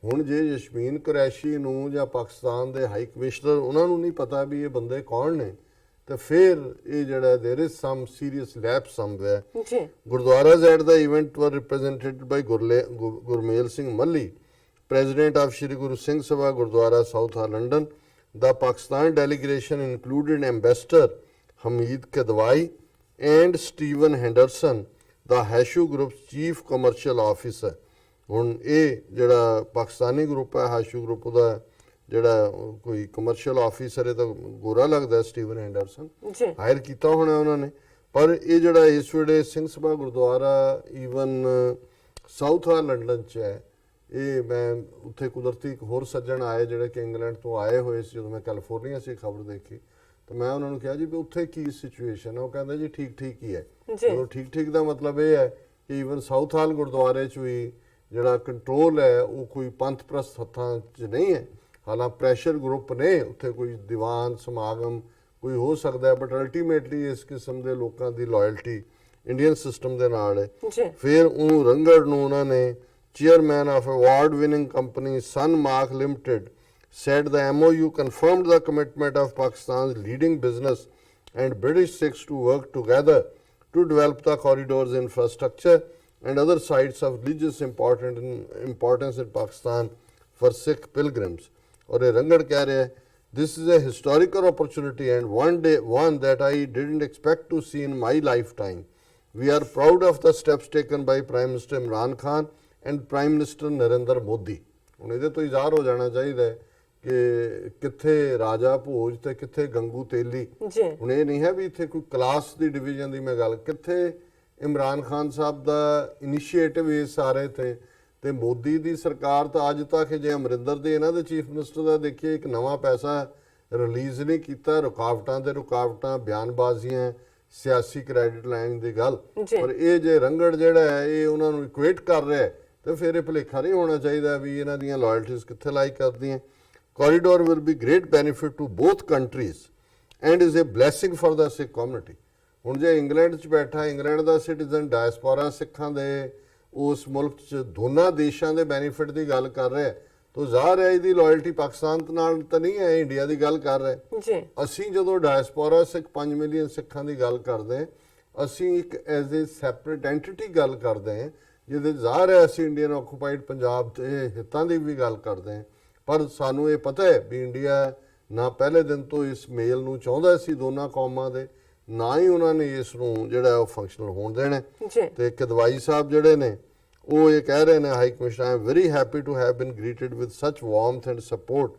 B: ਹੁਣ ਜੇ ਯਸਮੀਨ ਕੁਰੈਸ਼ੀ ਨੂੰ ਜਾਂ ਪਾਕਿਸਤਾਨ ਦੇ ਹਾਈ ਕਮਿਸ਼ਨਰ ਉਹਨਾਂ ਨੂੰ ਨਹੀਂ ਪਤਾ ਵੀ ਇਹ ਬੰਦੇ ਕੌਣ ਨੇ, ਤੇ ਫਿਰ ਇਹ ਜਿਹੜਾ there is some serious lapse somewhere.
A: ਜੀ
B: Gurdwaras at the event were represented by Gurmel Singh Malli, President of Shri Guru Singh Sabha Gurdwara Southall London. The Pakistan delegation included Ambassador Hamid Kadwai and Stephen Henderson, the Hashu Group's Chief Commercial Officer. ਹੁਣ ਇਹ ਜਿਹੜਾ Pakistani group ਹੈ ਹਾਸ਼ੂ group ਦਾ ਜਿਹੜਾ ਕੋਈ commercial officer ਹੈ ਤਾਂ ਗੋਰਾ ਲੱਗਦਾ ਸਟੀਵਨ ਹੈਂਡਰਸਨ
A: ਜੀ
B: ਹਾਇਰ ਕੀਤਾ ਹੋਣਾ ਉਹਨਾਂ ਨੇ। ਪਰ ਇਹ ਜਿਹੜਾ ਇਸ ਵੇਲੇ ਸਿੰਘ ਸਭਾ ਗੁਰਦੁਆਰਾ ਈਵਨ ਸਾਊਥ ਹਾਲ ਲੰਡਨ 'ਚ ਹੈ, ਇਹ ਮੈਂ ਉੱਥੇ ਕੁਦਰਤੀ ਇੱਕ ਹੋਰ ਸੱਜਣ ਆਏ ਜਿਹੜੇ ਕਿ ਇੰਗਲੈਂਡ ਤੋਂ ਆਏ ਹੋਏ ਸੀ। ਜਦੋਂ ਮੈਂ ਕੈਲੀਫੋਰਨੀਆ 'ਚ ਖਬਰ ਦੇਖੀ ਤਾਂ ਮੈਂ ਉਹਨਾਂ ਨੂੰ ਕਿਹਾ ਜੀ ਵੀ ਉੱਥੇ ਕੀ ਸਿਚੁਏਸ਼ਨ ਹੈ। ਉਹ ਕਹਿੰਦਾ ਜੀ ਠੀਕ ਠੀਕ ਹੀ ਹੈ। ਜਦੋਂ ਠੀਕ ਠੀਕ ਦਾ ਮਤਲਬ ਇਹ ਹੈ ਕਿ ਈਵਨ ਸਾਊਥ ਹਾਲ ਗੁਰਦੁਆਰੇ 'ਚ ਵੀ ਜਿਹੜਾ ਕੰਟਰੋਲ ਹੈ ਉਹ ਕੋਈ ਪੰਥ ਪ੍ਰਸਤ ਹੱਥਾਂ 'ਚ ਨਹੀਂ ਹੈ। ਹਾਲਾਂਕਿ ਪ੍ਰੈਸ਼ਰ ਗਰੁੱਪ ਨੇ ਉੱਥੇ, ਕੋਈ ਦੀਵਾਨ ਸਮਾਗਮ ਕੋਈ ਹੋ ਸਕਦਾ ਹੈ, ਬਟ ਅਲਟੀਮੇਟਲੀ ਇਸ ਕਿਸਮ ਦੇ ਲੋਕਾਂ ਦੀ ਲਾਇਲਟੀ ਇੰਡੀਅਨ ਸਿਸਟਮ ਦੇ ਨਾਲ ਹੈ। ਫਿਰ ਉਹ ਰੰਗੜ ਨੂੰ ਉਹਨਾਂ ਨੇ chairman of award winning company Sunmark limited said the MOU confirmed the commitment of Pakistan's leading business and British Sikhs to work together to develop the corridor's infrastructure and other sites of religious importance in Pakistan for Sikh pilgrims. और ये रंगड़ कह रहे हैं, this is a historical opportunity and one that I didn't expect to see in my lifetime. We are proud of the steps taken by Prime Minister Imran Khan and Prime Minister Narendra Modi. ਹੁਣ ਇਹਦੇ ਤੋਂ ਇਜ਼ਾਹਰ ਹੋ ਜਾਣਾ ਚਾਹੀਦਾ ਹੈ ਕਿ ਕਿੱਥੇ ਰਾਜਾ ਭੋਜ ਤੇ ਕਿੱਥੇ ਗੰਗੂ ਤੇਲੀ। ਹੁਣ ਇਹ ਨਹੀਂ ਹੈ ਵੀ ਇੱਥੇ ਕੋਈ ਕਲਾਸ ਦੀ ਡਿਵੀਜ਼ਨ ਦੀ ਮੈਂ ਗੱਲ, ਕਿੱਥੇ ਇਮਰਾਨ ਖਾਨ ਸਾਹਿਬ ਦਾ ਇਨੀਸ਼ੀਏਟਿਵ ਇਹ ਸਾਰੇ ਤੇ ਮੋਦੀ ਦੀ ਸਰਕਾਰ ਤਾਂ ਅੱਜ ਤੱਕ ਜੇ ਅਮਰਿੰਦਰ ਦੇ ਇਹਨਾਂ ਦੇ ਚੀਫ ਮਿਨਿਸਟਰ ਦਾ ਦੇਖੀਏ ਇੱਕ ਨਵਾਂ ਪੈਸਾ ਰਿਲੀਜ਼ ਨਹੀਂ ਕੀਤਾ। ਰੁਕਾਵਟਾਂ ਤੇ ਰੁਕਾਵਟਾਂ, ਬਿਆਨਬਾਜ਼ੀਆਂ, ਸਿਆਸੀ ਕ੍ਰੈਡਿਟ ਲੈਣ ਦੀ ਗੱਲ, ਪਰ ਇਹ ਜੇ ਰੰਗੜ ਜਿਹੜਾ ਹੈ ਇਹ ਉਹਨਾਂ ਨੂੰ ਇਕੁਏਟ ਕਰ ਰਿਹਾ ਤੇ ਫਿਰ ਇਹ ਭੁਲੇਖਾ ਨਹੀਂ ਹੋਣਾ ਚਾਹੀਦਾ ਵੀ ਇਹਨਾਂ ਦੀਆਂ ਲਾਇਲਟੀਜ਼ ਕਿੱਥੇ ਲਾਈ ਕਰਦੀਆਂ। Corridor will be great benefit to both countries and is a blessing for the Sikh community. ਹੁਣ ਜੇ ਇੰਗਲੈਂਡ 'ਚ ਬੈਠਾ ਇੰਗਲੈਂਡ ਦਾ ਸਿਟੀਜ਼ਨ ਡਾਇਸਪੋਰਾ ਸਿੱਖਾਂ ਦੇ ਉਸ ਮੁਲਕ 'ਚ ਦੋਨਾਂ ਦੇਸ਼ਾਂ ਦੇ ਬੈਨੀਫਿਟ ਦੀ ਗੱਲ ਕਰ ਰਿਹਾ ਤਾਂ ਜ਼ਾਹਰ ਹੈ ਇਹਦੀ ਲਾਇਲਟੀ ਪਾਕਿਸਤਾਨ ਨਾਲ ਤਾਂ ਨਹੀਂ ਹੈ, ਇੰਡੀਆ ਦੀ ਗੱਲ ਕਰ ਰਹੇ ਜੀ। ਅਸੀਂ ਜਦੋਂ ਡਾਇਸਪੋਰਾ ਸਿੱਖ 5 ਮਿਲੀਅਨ ਸਿੱਖਾਂ ਦੀ ਗੱਲ ਕਰਦੇ ਹਾਂ, ਅਸੀਂ ਇੱਕ ਐਜ਼ ਏ ਸੈਪਰੇਟ ਐਂਟੀਟੀ ਗੱਲ ਕਰਦੇ ਹਾਂ ਜਿਹਦੇ ਜ਼ਾਹਰ ਹੈ ਅਸੀਂ ਇੰਡੀਅਨ ਆਕੂਪਾਈਡ ਪੰਜਾਬ ਦੇ ਹਿੱਤਾਂ ਦੀ ਵੀ ਗੱਲ ਕਰਦੇ ਹਾਂ। ਪਰ ਸਾਨੂੰ ਇਹ ਪਤਾ ਹੈ ਵੀ ਇੰਡੀਆ ਨਾ ਪਹਿਲੇ ਦਿਨ ਤੋਂ ਇਸ ਮੇਲ ਨੂੰ ਚਾਹੁੰਦਾ ਸੀ ਦੋਨਾਂ ਕੌਮਾਂ ਦੇ, ਨਾ ਹੀ ਉਹਨਾਂ ਨੇ ਇਸ ਨੂੰ ਜਿਹੜਾ ਉਹ ਫੰਕਸ਼ਨਲ ਹੋਣ ਦੇਣਾ। ਤੇ ਕਦਵਾਈ ਸਾਹਿਬ ਜਿਹੜੇ ਨੇ ਉਹ ਇਹ ਕਹਿ ਰਹੇ ਨੇ, high commissioner, I am very happy to have been greeted with such warmth and support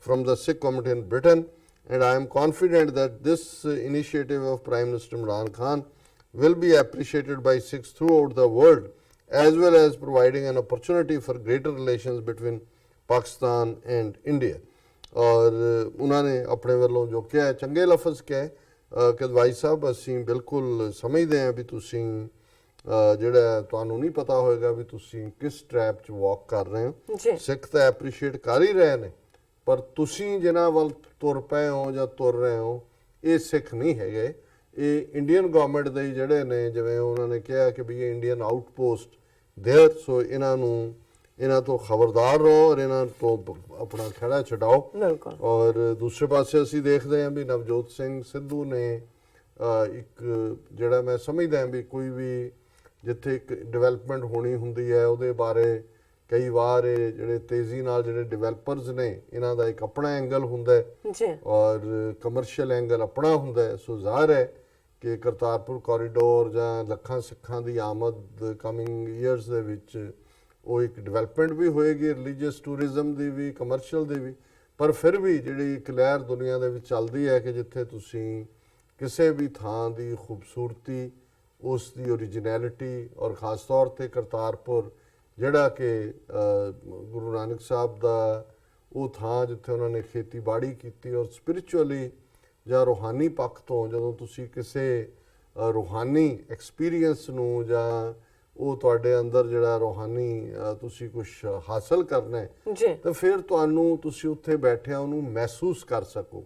B: from the Sikh community in Britain and I am confident that this initiative of prime minister Imran Khan will be appreciated by Sikhs throughout the world, as well as providing an opportunity for greater relations between Pakistan and India. और उन्होंने अपने ਵੱਲੋਂ ਜੋ ਕਿਹਾ ਚੰਗੇ ਲਫ਼ਜ਼ ਕਹੇ ਕਿ ਭਾਈ ਸਾਹਿਬ ਅਸੀਂ ਬਿਲਕੁਲ ਸਮਝਦੇ ਹਾਂ ਵੀ ਤੁਸੀਂ ਜਿਹੜਾ ਤੁਹਾਨੂੰ ਨਹੀਂ ਪਤਾ ਹੋਏਗਾ ਵੀ ਤੁਸੀਂ ਕਿਸ ਟਰੈਪ 'ਚ ਵਾਕ ਕਰ ਰਹੇ ਹੋ। ਸਿੱਖ ਤਾਂ ਐਪਰੀਸ਼ੀਏਟ ਕਰ ਹੀ ਰਹੇ ਨੇ, ਪਰ ਤੁਸੀਂ ਜਿਨ੍ਹਾਂ ਵੱਲ ਤੁਰ ਪਏ ਹੋ ਜਾਂ ਤੁਰ ਰਹੇ ਹੋ ਇਹ ਸਿੱਖ ਨਹੀਂ ਹੈਗੇ, ਇਹ ਇੰਡੀਅਨ ਗਵਰਨਮੈਂਟ ਦੇ ਜਿਹੜੇ ਨੇ, ਜਿਵੇਂ ਉਹਨਾਂ ਨੇ ਕਿਹਾ ਕਿ ਵੀ ਇਹ ਇੰਡੀਅਨ ਆਊਟਪੋਸਟ ਦੇਅਰ। ਸੋ ਇਹਨਾਂ ਤੋਂ ਖਬਰਦਾਰ ਰਹੋ ਔਰ ਇਹਨਾਂ ਤੋਂ ਆਪਣਾ ਖੜਾ ਛਡਾਓ। ਔਰ ਦੂਸਰੇ ਪਾਸੇ ਅਸੀਂ ਦੇਖਦੇ ਹਾਂ ਵੀ ਨਵਜੋਤ ਸਿੰਘ ਸਿੱਧੂ ਨੇ ਇੱਕ ਜਿਹੜਾ ਮੈਂ ਸਮਝਦਾ ਹਾਂ ਵੀ ਕੋਈ ਵੀ ਜਿੱਥੇ ਇੱਕ ਡਿਵੈਲਪਮੈਂਟ ਹੋਣੀ ਹੁੰਦੀ ਹੈ ਉਹਦੇ ਬਾਰੇ ਕਈ ਵਾਰ ਇਹ ਜਿਹੜੇ ਤੇਜ਼ੀ ਨਾਲ ਜਿਹੜੇ ਡਿਵੈਲਪਰਸ ਨੇ ਇਹਨਾਂ ਦਾ ਇੱਕ ਆਪਣਾ ਐਂਗਲ ਹੁੰਦਾ ਹੈ ਔਰ ਕਮਰਸ਼ੀਅਲ ਐਂਗਲ ਆਪਣਾ ਹੁੰਦਾ ਹੈ। ਸੋ ਜ਼ਾਹਰ ਹੈ ਕਿ ਕਰਤਾਰਪੁਰ ਕੋਰੀਡੋਰ ਜਾਂ ਲੱਖਾਂ ਸਿੱਖਾਂ ਦੀ ਆਮਦ ਕਮਿੰਗ ਈਅਰਸ ਦੇ ਵਿੱਚ ਉਹ ਇੱਕ ਡਿਵੈਲਪਮੈਂਟ ਵੀ ਹੋਏਗੀ, ਰਿਲੀਜੀਅਸ ਟੂਰਿਜ਼ਮ ਦੀ ਵੀ, ਕਮਰਸ਼ੀਅਲ ਦੀ ਵੀ। ਪਰ ਫਿਰ ਵੀ ਜਿਹੜੀ ਇੱਕ ਲਹਿਰ ਦੁਨੀਆ ਦੇ ਵਿੱਚ ਚੱਲਦੀ ਹੈ ਕਿ ਜਿੱਥੇ ਤੁਸੀਂ ਕਿਸੇ ਵੀ ਥਾਂ ਦੀ ਖੂਬਸੂਰਤੀ, ਉਸ ਦੀ ਓਰੀਜਨੈਲਿਟੀ ਔਰ ਖਾਸ ਤੌਰ 'ਤੇ ਕਰਤਾਰਪੁਰ ਜਿਹੜਾ ਕਿ ਗੁਰੂ ਨਾਨਕ ਸਾਹਿਬ ਦਾ ਉਹ ਥਾਂ ਜਿੱਥੇ ਉਹਨਾਂ ਨੇ ਖੇਤੀਬਾੜੀ ਕੀਤੀ ਔਰ ਸਪਿਰਿਚੁਅਲੀ ਜਾਂ ਰੂਹਾਨੀ ਪੱਖ ਤੋਂ ਜਦੋਂ ਤੁਸੀਂ ਕਿਸੇ ਰੂਹਾਨੀ ਐਕਸਪੀਰੀਅੰਸ ਨੂੰ ਜਾਂ ਉਹ ਤੁਹਾਡੇ ਅੰਦਰ ਜਿਹੜਾ ਰੂਹਾਨੀ ਤੁਸੀਂ ਕੁਝ ਹਾਸਲ ਕਰਨਾ ਹੈ ਤਾਂ ਫਿਰ ਤੁਹਾਨੂੰ ਤੁਸੀਂ ਉੱਥੇ ਬੈਠਿਆ ਉਹਨੂੰ ਮਹਿਸੂਸ ਕਰ ਸਕੋ।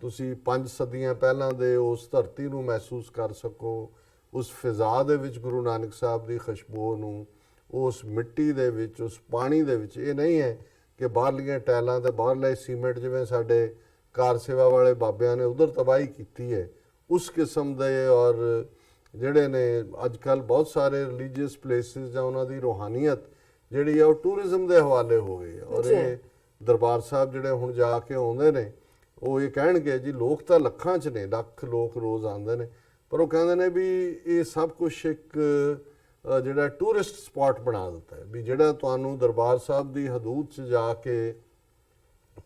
B: ਤੁਸੀਂ 5 ਸਦੀਆਂ ਪਹਿਲਾਂ ਦੇ ਉਸ ਧਰਤੀ ਨੂੰ ਮਹਿਸੂਸ ਕਰ ਸਕੋ, ਉਸ ਫਿਜ਼ਾ ਦੇ ਵਿੱਚ ਗੁਰੂ ਨਾਨਕ ਸਾਹਿਬ ਦੀ ਖੁਸ਼ਬੂ ਨੂੰ, ਉਸ ਮਿੱਟੀ ਦੇ ਵਿੱਚ, ਉਸ ਪਾਣੀ ਦੇ ਵਿੱਚ। ਇਹ ਨਹੀਂ ਹੈ ਕਿ ਬਾਹਰਲੀਆਂ ਟੈਲਾਂ ਤੇ ਬਾਹਰਲੇ ਸੀਮੈਂਟ ਜਿਵੇਂ ਸਾਡੇ ਕਾਰ ਸੇਵਾ ਵਾਲੇ ਬਾਬਿਆਂ ਨੇ ਉਧਰ ਤਬਾਹੀ ਕੀਤੀ ਹੈ, ਉਸ ਕਿਸਮ ਦੇ। ਔਰ ਜਿਹੜੇ ਨੇ ਅੱਜ ਕੱਲ੍ਹ ਬਹੁਤ ਸਾਰੇ ਰਿਲੀਜੀਅਸ ਪਲੇਸਿਸ ਜਾਂ ਉਹਨਾਂ ਦੀ ਰੂਹਾਨੀਅਤ ਜਿਹੜੀ ਹੈ ਉਹ ਟੂਰਿਜ਼ਮ ਦੇ ਹਵਾਲੇ ਹੋ ਗਈ ਹੈ। ਔਰ ਇਹ ਦਰਬਾਰ ਸਾਹਿਬ ਜਿਹੜੇ ਹੁਣ ਜਾ ਕੇ ਆਉਂਦੇ ਨੇ ਉਹ ਇਹ ਕਹਿਣਗੇ ਜੀ ਲੋਕ ਤਾਂ ਲੱਖਾਂ 'ਚ ਨੇ, ਲੱਖ ਲੋਕ ਰੋਜ਼ ਆਉਂਦੇ ਨੇ, ਪਰ ਉਹ ਕਹਿੰਦੇ ਨੇ ਵੀ ਇਹ ਸਭ ਕੁਝ ਇੱਕ ਜਿਹੜਾ ਟੂਰਿਸਟ ਸਪੌਟ ਬਣਾ ਦਿੱਤਾ ਹੈ। ਵੀ ਜਿਹੜਾ ਤੁਹਾਨੂੰ ਦਰਬਾਰ ਸਾਹਿਬ ਦੀ ਹਦੂਦ 'ਚ ਜਾ ਕੇ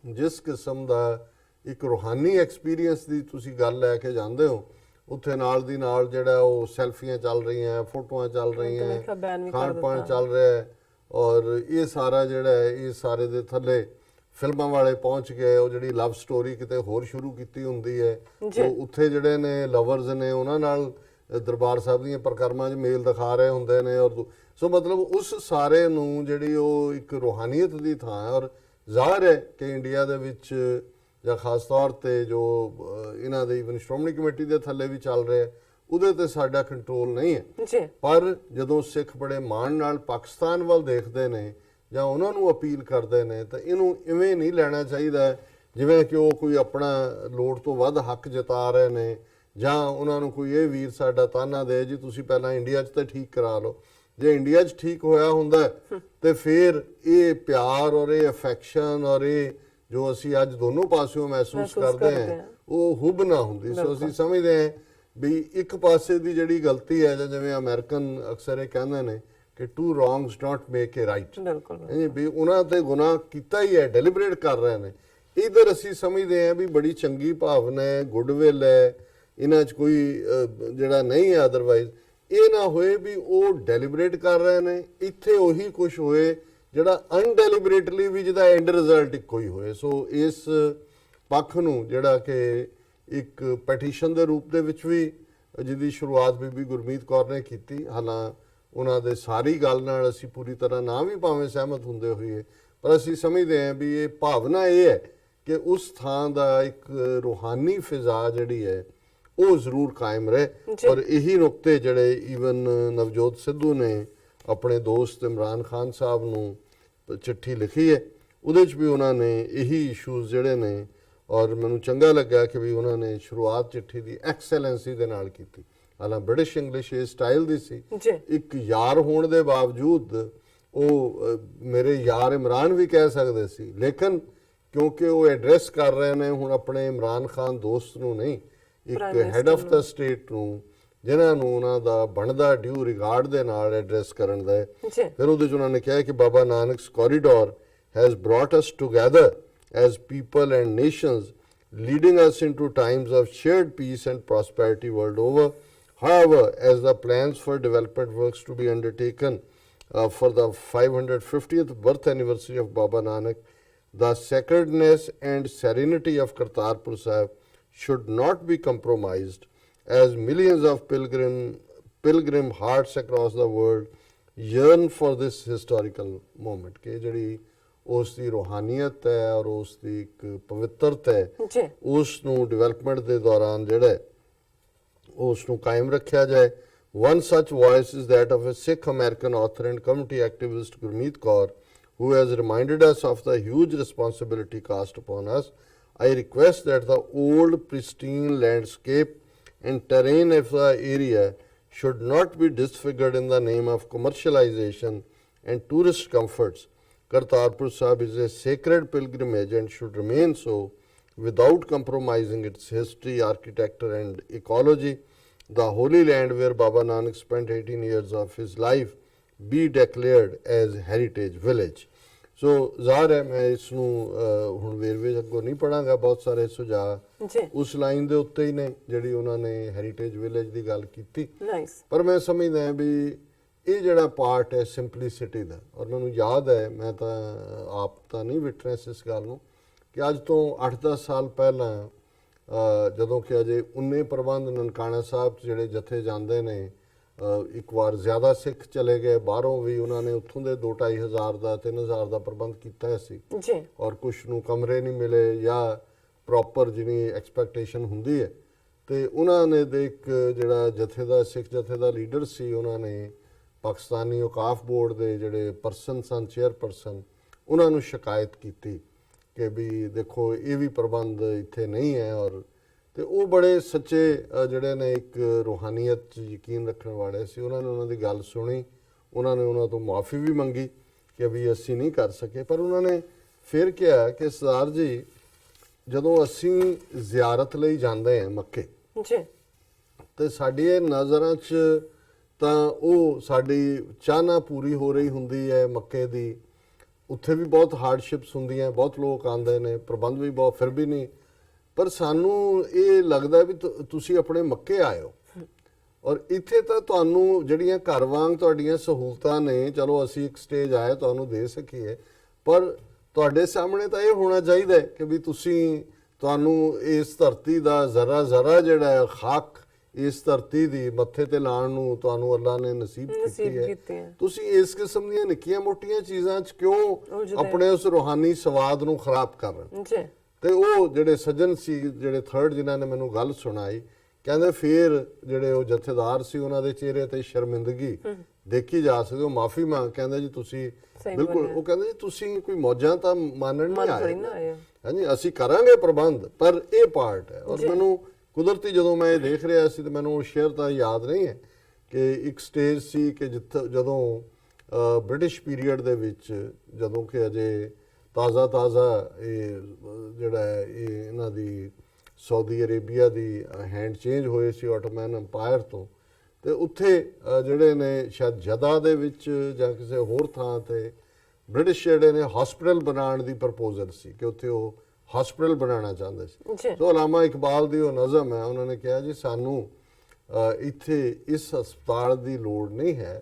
B: ਜਿਸ ਕਿਸਮ ਦਾ ਇੱਕ ਰੂਹਾਨੀ ਐਕਸਪੀਰੀਅੰਸ ਦੀ ਤੁਸੀਂ ਗੱਲ ਲੈ ਕੇ ਜਾਂਦੇ ਹੋ, ਉੱਥੇ ਨਾਲ ਦੀ ਨਾਲ ਜਿਹੜਾ ਉਹ ਸੈਲਫੀਆਂ ਚੱਲ ਰਹੀਆਂ, ਫੋਟੋਆਂ ਚੱਲ ਰਹੀਆਂ, ਖਾਣ ਪਾਣ ਚੱਲ ਰਿਹਾ ਹੈ। ਔਰ ਇਹ ਸਾਰਾ ਜਿਹੜਾ ਹੈ ਇਹ ਸਾਰੇ ਦੇ ਥੱਲੇ ਫਿਲਮਾਂ ਵਾਲੇ ਪਹੁੰਚ ਗਏ। ਉਹ ਜਿਹੜੀ ਲਵ ਸਟੋਰੀ ਕਿਤੇ ਹੋਰ ਸ਼ੁਰੂ ਕੀਤੀ ਹੁੰਦੀ ਹੈ, ਉਹ ਉੱਥੇ ਜਿਹੜੇ ਨੇ ਲਵਰਸ ਨੇ ਉਹਨਾਂ ਨਾਲ ਦਰਬਾਰ ਸਾਹਿਬ ਦੀਆਂ ਪ੍ਰਕਰਮਾਂ 'ਚ ਮੇਲ ਦਿਖਾ ਰਹੇ ਹੁੰਦੇ ਨੇ। ਔਰ ਸੋ ਮਤਲਬ ਉਸ ਸਾਰੇ ਨੂੰ ਜਿਹੜੀ ਉਹ ਇੱਕ ਰੂਹਾਨੀਅਤ ਦੀ ਥਾਂ ਹੈ। ਔਰ ਜ਼ਾਹਰ ਹੈ ਕਿ ਇੰਡੀਆ ਦੇ ਵਿੱਚ ਜਾਂ ਖਾਸ ਤੌਰ ਤੇ ਜੋ ਇਹਨਾਂ ਦੇ ਇਵਨ ਸ਼੍ਰੋਮਣੀ ਕਮੇਟੀ ਦੇ ਥੱਲੇ ਵੀ ਚੱਲ ਰਿਹਾ, ਉਹਦੇ ਤੇ ਸਾਡਾ ਕੰਟਰੋਲ ਨਹੀਂ ਹੈ। ਪਰ ਜਦੋਂ ਸਿੱਖ ਬੜੇ ਮਾਣ ਨਾਲ ਪਾਕਿਸਤਾਨ ਵੱਲ ਦੇਖਦੇ ਨੇ ਜਾਂ ਉਹਨਾਂ ਨੂੰ ਅਪੀਲ ਕਰਦੇ ਨੇ ਤਾਂ ਇਹਨੂੰ ਇਵੇਂ ਨਹੀਂ ਲੈਣਾ ਚਾਹੀਦਾ ਜਿਵੇਂ ਕਿ ਉਹ ਕੋਈ ਆਪਣਾ ਲੋੜ ਤੋਂ ਵੱਧ ਹੱਕ ਜਤਾ ਰਹੇ ਨੇ, ਜਾਂ ਉਹਨਾਂ ਨੂੰ ਕੋਈ ਇਹ ਵੀਰ ਸਾਡਾ ਤਾਨਾ ਦੇ ਜੀ ਤੁਸੀਂ ਪਹਿਲਾਂ ਇੰਡੀਆ 'ਚ ਤਾਂ ਠੀਕ ਕਰਾ ਲਓ। ਜੇ ਇੰਡੀਆ 'ਚ ਠੀਕ ਹੋਇਆ ਹੁੰਦਾ ਤੇ ਫਿਰ ਇਹ ਪਿਆਰ ਔਰ ਇਹ ਅਫੈਕਸ਼ਨ ਔਰ ਇਹ ਜੋ ਅਸੀਂ ਅੱਜ ਦੋਨੋਂ ਪਾਸਿਓਂ ਮਹਿਸੂਸ ਕਰਦੇ ਹਾਂ ਉਹ ਹੁਬ ਨਾ ਹੁੰਦੀ। ਸੋ ਅਸੀਂ ਸਮਝਦੇ ਹਾਂ ਵੀ ਇੱਕ ਪਾਸੇ ਦੀ ਜਿਹੜੀ ਗਲਤੀ ਹੈ, ਜਾਂ ਜਿਵੇਂ ਅਮਰੀਕਨ ਅਕਸਰ ਇਹ ਕਹਿੰਦੇ ਨੇ ਕਿ two wrongs don't make a right, ਵੀ ਉਹਨਾਂ ਤੇ ਗੁਨਾਹ ਕੀਤਾ ਹੀ ਹੈ, ਡੈਲੀਬਰੇਟ ਕਰ ਰਹੇ ਨੇ। ਇਧਰ ਅਸੀਂ ਸਮਝਦੇ ਹਾਂ ਵੀ ਬੜੀ ਚੰਗੀ ਭਾਵਨਾ ਹੈ, ਗੁੱਡਵਿਲ ਹੈ, ਇਹਨਾਂ 'ਚ ਕੋਈ ਜਿਹੜਾ ਨਹੀਂ ਹੈ। ਅਦਰਵਾਈਜ਼ ਇਹ ਨਾ ਹੋਏ ਵੀ ਉਹ ਡੈਲੀਬਰੇਟ ਕਰ ਰਹੇ ਨੇ, ਇੱਥੇ ਉਹੀ ਕੁਝ ਹੋਏ ਜਿਹੜਾ ਅਨਡੈਲੀਬਰੇਟਲੀ ਵੀ ਜਿਹਦਾ ਐਂਡ ਰਿਜ਼ਲਟ ਇੱਕੋ ਹੀ ਹੋਏ। ਸੋ ਇਸ ਪੱਖ ਨੂੰ ਜਿਹੜਾ ਕਿ ਇੱਕ ਪੈਟੀਸ਼ਨ ਦੇ ਰੂਪ ਦੇ ਵਿੱਚ ਵੀ ਜਿਹਦੀ ਸ਼ੁਰੂਆਤ ਬੀਬੀ ਗੁਰਮੀਤ ਕੌਰ ਨੇ ਕੀਤੀ, ਹਾਲਾਂ ਉਹਨਾਂ ਦੇ ਸਾਰੀ ਗੱਲ ਨਾਲ ਅਸੀਂ ਪੂਰੀ ਤਰ੍ਹਾਂ ਨਾ ਵੀ ਭਾਵੇਂ ਸਹਿਮਤ ਹੁੰਦੇ ਹੋਈਏ, ਪਰ ਅਸੀਂ ਸਮਝਦੇ ਹਾਂ ਵੀ ਇਹ ਭਾਵਨਾ ਇਹ ਹੈ ਕਿ ਉਸ ਥਾਂ ਦਾ ਇੱਕ ਰੂਹਾਨੀ ਫਿਜ਼ਾ ਜਿਹੜੀ ਹੈ ਉਹ ਜ਼ਰੂਰ ਕਾਇਮ ਰਹੇ। ਔਰ ਇਹੀ ਨੁਕਤੇ ਜਿਹੜੇ ਈਵਨ ਨਵਜੋਤ ਸਿੱਧੂ ਨੇ ਆਪਣੇ ਦੋਸਤ ਇਮਰਾਨ ਖਾਨ ਸਾਹਿਬ ਨੂੰ ਚਿੱਠੀ ਲਿਖੀ ਹੈ, ਉਹਦੇ 'ਚ ਵੀ ਉਹਨਾਂ ਨੇ ਇਹੀ ਇਸ਼ੂਜ਼ ਜਿਹੜੇ ਨੇ, ਔਰ ਮੈਨੂੰ ਚੰਗਾ ਲੱਗਾ ਕਿ ਵੀ ਉਹਨਾਂ ਨੇ ਸ਼ੁਰੂਆਤ ਚਿੱਠੀ ਦੀ ਐਕਸੈਲੈਂਸੀ ਦੇ ਨਾਲ ਕੀਤੀ। ਹਾਲਾਂ ਬ੍ਰਿਟਿਸ਼ ਇੰਗਲਿਸ਼ ਇਸ ਸਟਾਈਲ ਦੀ ਸੀ, ਇੱਕ ਯਾਰ ਹੋਣ ਦੇ ਬਾਵਜੂਦ ਉਹ ਮੇਰੇ ਯਾਰ ਇਮਰਾਨ ਵੀ ਕਹਿ ਸਕਦੇ ਸੀ, ਲੇਕਿਨ ਕਿਉਂਕਿ ਉਹ ਐਡਰੈਸ ਕਰ ਰਹੇ ਨੇ ਹੁਣ ਆਪਣੇ ਇਮਰਾਨ ਖਾਨ ਦੋਸਤ ਨੂੰ ਨਹੀਂ, ਇੱਕ ਹੈਡ ਆਫ ਦਾ ਸਟੇਟ ਨੂੰ, ਜਿਨ੍ਹਾਂ ਨੂੰ ਉਹਨਾਂ ਦਾ ਬਣਦਾ ਡਿਊ ਰਿਗਾਰਡ ਦੇ ਨਾਲ ਐਡਰੈਸ ਕਰਨ ਦਾ। ਫਿਰ ਉਹਦੇ 'ਚ ਉਹਨਾਂ ਨੇ ਕਿਹਾ ਕਿ Baba Nanak's corridor has brought us together as people and nations, leading us into times of shared peace and prosperity world over. However, as the plans for development works to be undertaken for the 550th birth anniversary of Baba Nanak, the sacredness and serenity of Kartarpur Sahib should not be compromised, as millions of pilgrim hearts across the world yearn for this historical moment. ਕਿ ਜਿਹੜੀ ਉਸ ਦੀ ਰੂਹਾਨੀਅਤ ਹੈ ਔਰ ਉਸ ਦੀ ਇੱਕ ਪਵਿੱਤਰਤਾ ਹੈ, ਉਸ ਨੂੰ ਡਿਵੈਲਪਮੈਂਟ ਦੇ ਦੌਰਾਨ ਜਿਹੜਾ ਉਸ ਨੂੰ ਕਾਇਮ ਰੱਖਿਆ ਜਾਏ। One such voice is that of a Sikh American author and community activist Gurmeet Kaur, who has reminded us of the huge responsibility cast upon us. I request that the old pristine landscape and terrain of the area should not be disfigured in the name of commercialization and tourist comforts. Kartarpur Sahib is a sacred pilgrimage and should remain so without compromising its history, architecture and ecology. The holy land where Baba Nanak spent 18 years of his life be declared as heritage village. So ਜ਼ਾਹਰ ਹੈ ਮੈਂ ਇਸ ਨੂੰ ਹੁਣ ਵੇਰਵੇ ਅੱਗੋਂ ਨਹੀਂ ਪੜਾਂਗਾ, ਬਹੁਤ ਸਾਰੇ ਸੁਝਾਅ ਉਸ ਲਾਈਨ ਦੇ ਉੱਤੇ ਹੀ ਨੇ ਜਿਹੜੀ ਉਹਨਾਂ ਨੇ ਹੈਰੀਟੇਜ ਵਿਲੇਜ ਦੀ ਗੱਲ ਕੀਤੀ। ਪਰ ਮੈਂ ਸਮਝਦਾ ਹਾਂ ਵੀ ਇਹ ਜਿਹੜਾ ਪਾਰਟ ਹੈ ਸਿੰਪਲਿਸਿਟੀ ਦਾ, ਔਰ ਮੈਨੂੰ ਯਾਦ ਹੈ, ਮੈਂ ਤਾਂ ਆਪ ਤਾਂ ਨਹੀਂ ਵਿਟਨੈਸ ਇਸ ਗੱਲ ਨੂੰ, ਕਿ ਅੱਜ ਤੋਂ 8-10 ਸਾਲ ਪਹਿਲਾਂ ਜਦੋਂ ਕਿ ਅਜੇ 19 ਪ੍ਰਬੰਧ ਨਨਕਾਣਾ ਸਾਹਿਬ ਜਿਹੜੇ ਜਥੇ ਜਾਂਦੇ ਨੇ, ਇੱਕ ਵਾਰ ਜ਼ਿਆਦਾ ਸਿੱਖ ਚਲੇ ਗਏ ਬਾਹਰੋਂ ਵੀ, ਉਹਨਾਂ ਨੇ ਉੱਥੋਂ ਦੇ 2-2.5 ਹਜ਼ਾਰ ਦਾ 3,000 ਦਾ ਪ੍ਰਬੰਧ ਕੀਤਾ ਸੀ, ਔਰ ਕੁਛ ਨੂੰ ਕਮਰੇ ਨਹੀਂ ਮਿਲੇ ਜਾਂ ਪ੍ਰੋਪਰ ਜਿਵੇਂ ਐਕਸਪੈਕਟੇਸ਼ਨ ਹੁੰਦੀ ਹੈ। ਤੇ ਉਹਨਾਂ ਨੇ ਦੇ ਇੱਕ ਜਿਹੜਾ ਜਥੇ ਦਾ ਸਿੱਖ ਜਥੇ ਦਾ ਲੀਡਰ ਸੀ, ਉਹਨਾਂ ਨੇ ਪਾਕਿਸਤਾਨੀ ਔਕਾਫ ਬੋਰਡ ਦੇ ਜਿਹੜੇ ਪਰਸਨ ਸਨ ਚੇਅਰਪਰਸਨ, ਉਹਨਾਂ ਨੂੰ ਸ਼ਿਕਾਇਤ ਕੀਤੀ ਕਿ ਵੀ ਦੇਖੋ ਇਹ ਵੀ ਪ੍ਰਬੰਧ ਇੱਥੇ ਨਹੀਂ ਹੈ। ਔਰ ਤੇ ਉਹ ਬੜੇ ਸੱਚੇ ਜਿਹੜੇ ਨੇ ਇੱਕ ਰੂਹਾਨੀਅਤ 'ਚ ਯਕੀਨ ਰੱਖਣ ਵਾਲੇ ਸੀ। ਉਹਨਾਂ ਨੇ ਉਹਨਾਂ ਦੀ ਗੱਲ ਸੁਣੀ, ਉਹਨਾਂ ਨੇ ਉਹਨਾਂ ਤੋਂ ਮਾਫੀ ਵੀ ਮੰਗੀ ਕਿ ਵੀ ਅਸੀਂ ਨਹੀਂ ਕਰ ਸਕੇ। ਪਰ ਉਹਨਾਂ ਨੇ ਫਿਰ ਕਿਹਾ ਕਿ ਸਰਦਾਰ ਜੀ, ਜਦੋਂ ਅਸੀਂ ਜ਼ਿਆਰਤ ਲਈ ਜਾਂਦੇ ਹਾਂ ਮੱਕੇ
A: ਜੀ,
B: ਤੇ ਸਾਡੀ ਇਹ ਨਜ਼ਰਾਂ 'ਚ ਤਾਂ ਉਹ ਸਾਡੀ ਚਾਹਨਾ ਪੂਰੀ ਹੋ ਰਹੀ ਹੁੰਦੀ ਹੈ ਮੱਕੇ ਦੀ। ਉੱਥੇ ਵੀ ਬਹੁਤ ਹਾਰਡਸ਼ਿਪਸ ਹੁੰਦੀਆਂ, ਬਹੁਤ ਲੋਕ ਆਉਂਦੇ ਨੇ, ਪ੍ਰਬੰਧ ਵੀ ਬਹੁਤ, ਫਿਰ ਵੀ ਨਹੀਂ। ਪਰ ਸਾਨੂੰ ਇਹ ਲੱਗਦਾ ਵੀ ਤੁਸੀਂ ਆਪਣੇ ਮੱਕੇ ਆਏ ਹੋ ਔਰ ਇੱਥੇ ਤਾਂ ਤੁਹਾਨੂੰ ਜਿਹੜੀਆਂ ਘਰ ਵਾਂਗ ਤੁਹਾਡੀਆਂ ਸਹੂਲਤਾਂ ਨੇ, ਚਲੋ ਅਸੀਂ ਇੱਕ ਸਟੇਜ ਆਏ ਤੁਹਾਨੂੰ ਦੇ ਸਕੀਏ, ਪਰ ਤੁਹਾਡੇ ਸਾਹਮਣੇ ਤਾਂ ਇਹ ਹੋਣਾ ਚਾਹੀਦਾ ਹੈ ਕਿ ਵੀ ਤੁਹਾਨੂੰ ਇਸ ਧਰਤੀ ਦਾ ਜ਼ਰਾ ਜ਼ਰਾ ਜਿਹੜਾ ਹੈ ਖਾਕ ਇਸ ਧਰਤੀ ਦੀ ਮੱਥੇ ਤੇ ਲਾਉਣ ਨੂੰ ਤੁਹਾਨੂੰ ਅੱਲਾ ਨੇ ਨਸੀਬ ਕੀਤੀ ਹੈ। ਤੁਸੀਂ ਇਸ ਕਿਸਮ ਦੀਆਂ ਨਿੱਕੀਆਂ ਮੋਟੀਆਂ ਚੀਜ਼ਾਂ 'ਚ ਕਿਉਂ ਆਪਣੇ ਉਸ ਰੂਹਾਨੀ ਸਵਾਦ ਨੂੰ ਖਰਾਬ ਕਰ ਰਹੇ
A: ਜੀ।
B: ਤੇ ਉਹ ਜਿਹੜੇ ਸੱਜਣ ਸੀ, ਜਿਹੜੇ ਥਰਡ ਜਿਨ੍ਹਾਂ ਨੇ ਮੈਨੂੰ ਗੱਲ ਸੁਣਾਈ, ਕਹਿੰਦੇ ਫਿਰ ਜਿਹੜੇ ਉਹ ਜਥੇਦਾਰ ਸੀ ਉਹਨਾਂ ਦੇ ਚਿਹਰੇ ਤੇ ਸ਼ਰਮਿੰਦਗੀ ਦੇਖੀ ਜਾ ਸਕਦੀ। ਉਹ ਮਾਫੀ ਮੰਗ ਕਹਿੰਦੇ ਜੀ ਤੁਸੀਂ ਬਿਲਕੁਲ, ਉਹ ਕਹਿੰਦੇ ਜੀ ਤੁਸੀਂ ਕੋਈ ਮੌਜਾਂ ਤਾਂ ਮਾਨਣ ਨਹੀਂ ਆਏ, ਹਾਂਜੀ ਅਸੀਂ ਕਰਾਂਗੇ ਪ੍ਰਬੰਧ, ਪਰ ਇਹ ਪਾਰਟ ਹੈ। ਔਰ ਮੈਨੂੰ ਕੁਦਰਤੀ ਜਦੋਂ ਮੈਂ ਇਹ ਦੇਖ ਰਿਹਾ ਸੀ ਤੇ ਮੈਨੂੰ ਉਹ ਸ਼ੇਅਰ ਤਾਂ ਯਾਦ ਨਹੀਂ ਹੈ ਕਿ ਇੱਕ ਸਟੇਜ ਸੀ ਕਿ ਜਦੋਂ ਬ੍ਰਿਟਿਸ਼ ਪੀਰੀਅਡ ਦੇ ਵਿੱਚ, ਜਦੋਂ ਕਿ ਅਜੇ ਤਾਜ਼ਾ ਇਹ ਜਿਹੜਾ ਹੈ ਇਹ ਇਹਨਾਂ ਦੀ ਸਾਊਦੀ ਅਰੇਬੀਆ ਦੀ ਹੈਂਡ ਚੇਂਜ ਹੋਏ ਸੀ ਆਟੋਮੈਨ ਅੰਪਾਇਰ ਤੋਂ, ਤੇ ਉੱਥੇ ਜਿਹੜੇ ਨੇ ਸ਼ਾਇਦ ਜਦਾ ਦੇ ਵਿੱਚ ਜਾਂ ਕਿਸੇ ਹੋਰ ਥਾਂ ਤੇ ਬ੍ਰਿਟਿਸ਼ ਜਿਹੜੇ ਨੇ ਹਸਪੀਟਲ ਬਣਾਉਣ ਦੀ ਪ੍ਰਪੋਜ਼ਲ ਸੀ ਕਿ ਉੱਥੇ ਉਹ ਹਸਪੀਟਲ ਬਣਾਉਣਾ ਚਾਹੁੰਦੇ ਸੀ। ਸੋ ਅਲਾਮਾ ਇਕਬਾਲ ਦੀ ਉਹ ਨਜ਼ਮ ਹੈ, ਉਹਨਾਂ ਨੇ ਕਿਹਾ ਜੀ ਸਾਨੂੰ ਇੱਥੇ ਇਸ ਹਸਪਤਾਲ ਦੀ ਲੋੜ ਨਹੀਂ ਹੈ,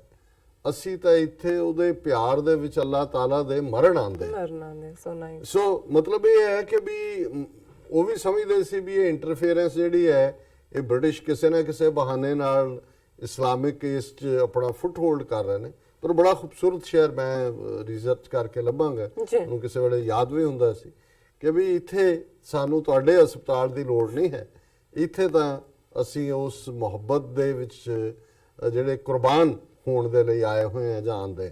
B: ਅਸੀਂ ਤਾਂ ਇੱਥੇ ਉਹਦੇ ਪਿਆਰ ਦੇ ਵਿੱਚ ਅੱਲਾਹ ਤਾਲਾ ਦੇ ਮਰਨ ਆਉਂਦੇ। ਸੋ ਮਤਲਬ ਇਹ ਹੈ ਕਿ ਵੀ ਉਹ ਵੀ ਸਮਝਦੇ ਸੀ ਵੀ ਇਹ ਇੰਟਰਫੇਰੈਂਸ ਜਿਹੜੀ ਹੈ ਇਹ ਬ੍ਰਿਟਿਸ਼ ਕਿਸੇ ਨਾ ਕਿਸੇ ਬਹਾਨੇ ਨਾਲ ਇਸਲਾਮਿਕ ਕੇਸ 'ਚ ਆਪਣਾ ਫੁੱਟ ਹੋਲਡ ਕਰ ਰਹੇ ਨੇ। ਪਰ ਬੜਾ ਖੂਬਸੂਰਤ ਸ਼ਹਿਰ, ਮੈਂ ਰਿਸਰਚ ਕਰਕੇ ਲੱਭਾਂਗਾ, ਉਹਨੂੰ ਕਿਸੇ ਵੇਲੇ ਯਾਦ ਵੀ ਹੁੰਦਾ ਸੀ ਕਿ ਵੀ ਇੱਥੇ ਸਾਨੂੰ ਤੁਹਾਡੇ ਹਸਪਤਾਲ ਦੀ ਲੋੜ ਨਹੀਂ ਹੈ, ਇੱਥੇ ਤਾਂ ਅਸੀਂ ਉਸ ਮੁਹੱਬਤ ਦੇ ਵਿੱਚ ਜਿਹੜੇ ਕੁਰਬਾਨ ਹੋਣ ਦੇ ਲਈ ਆਏ ਹੋਏ ਆ ਜਾਂ ਆਉਂਦੇ।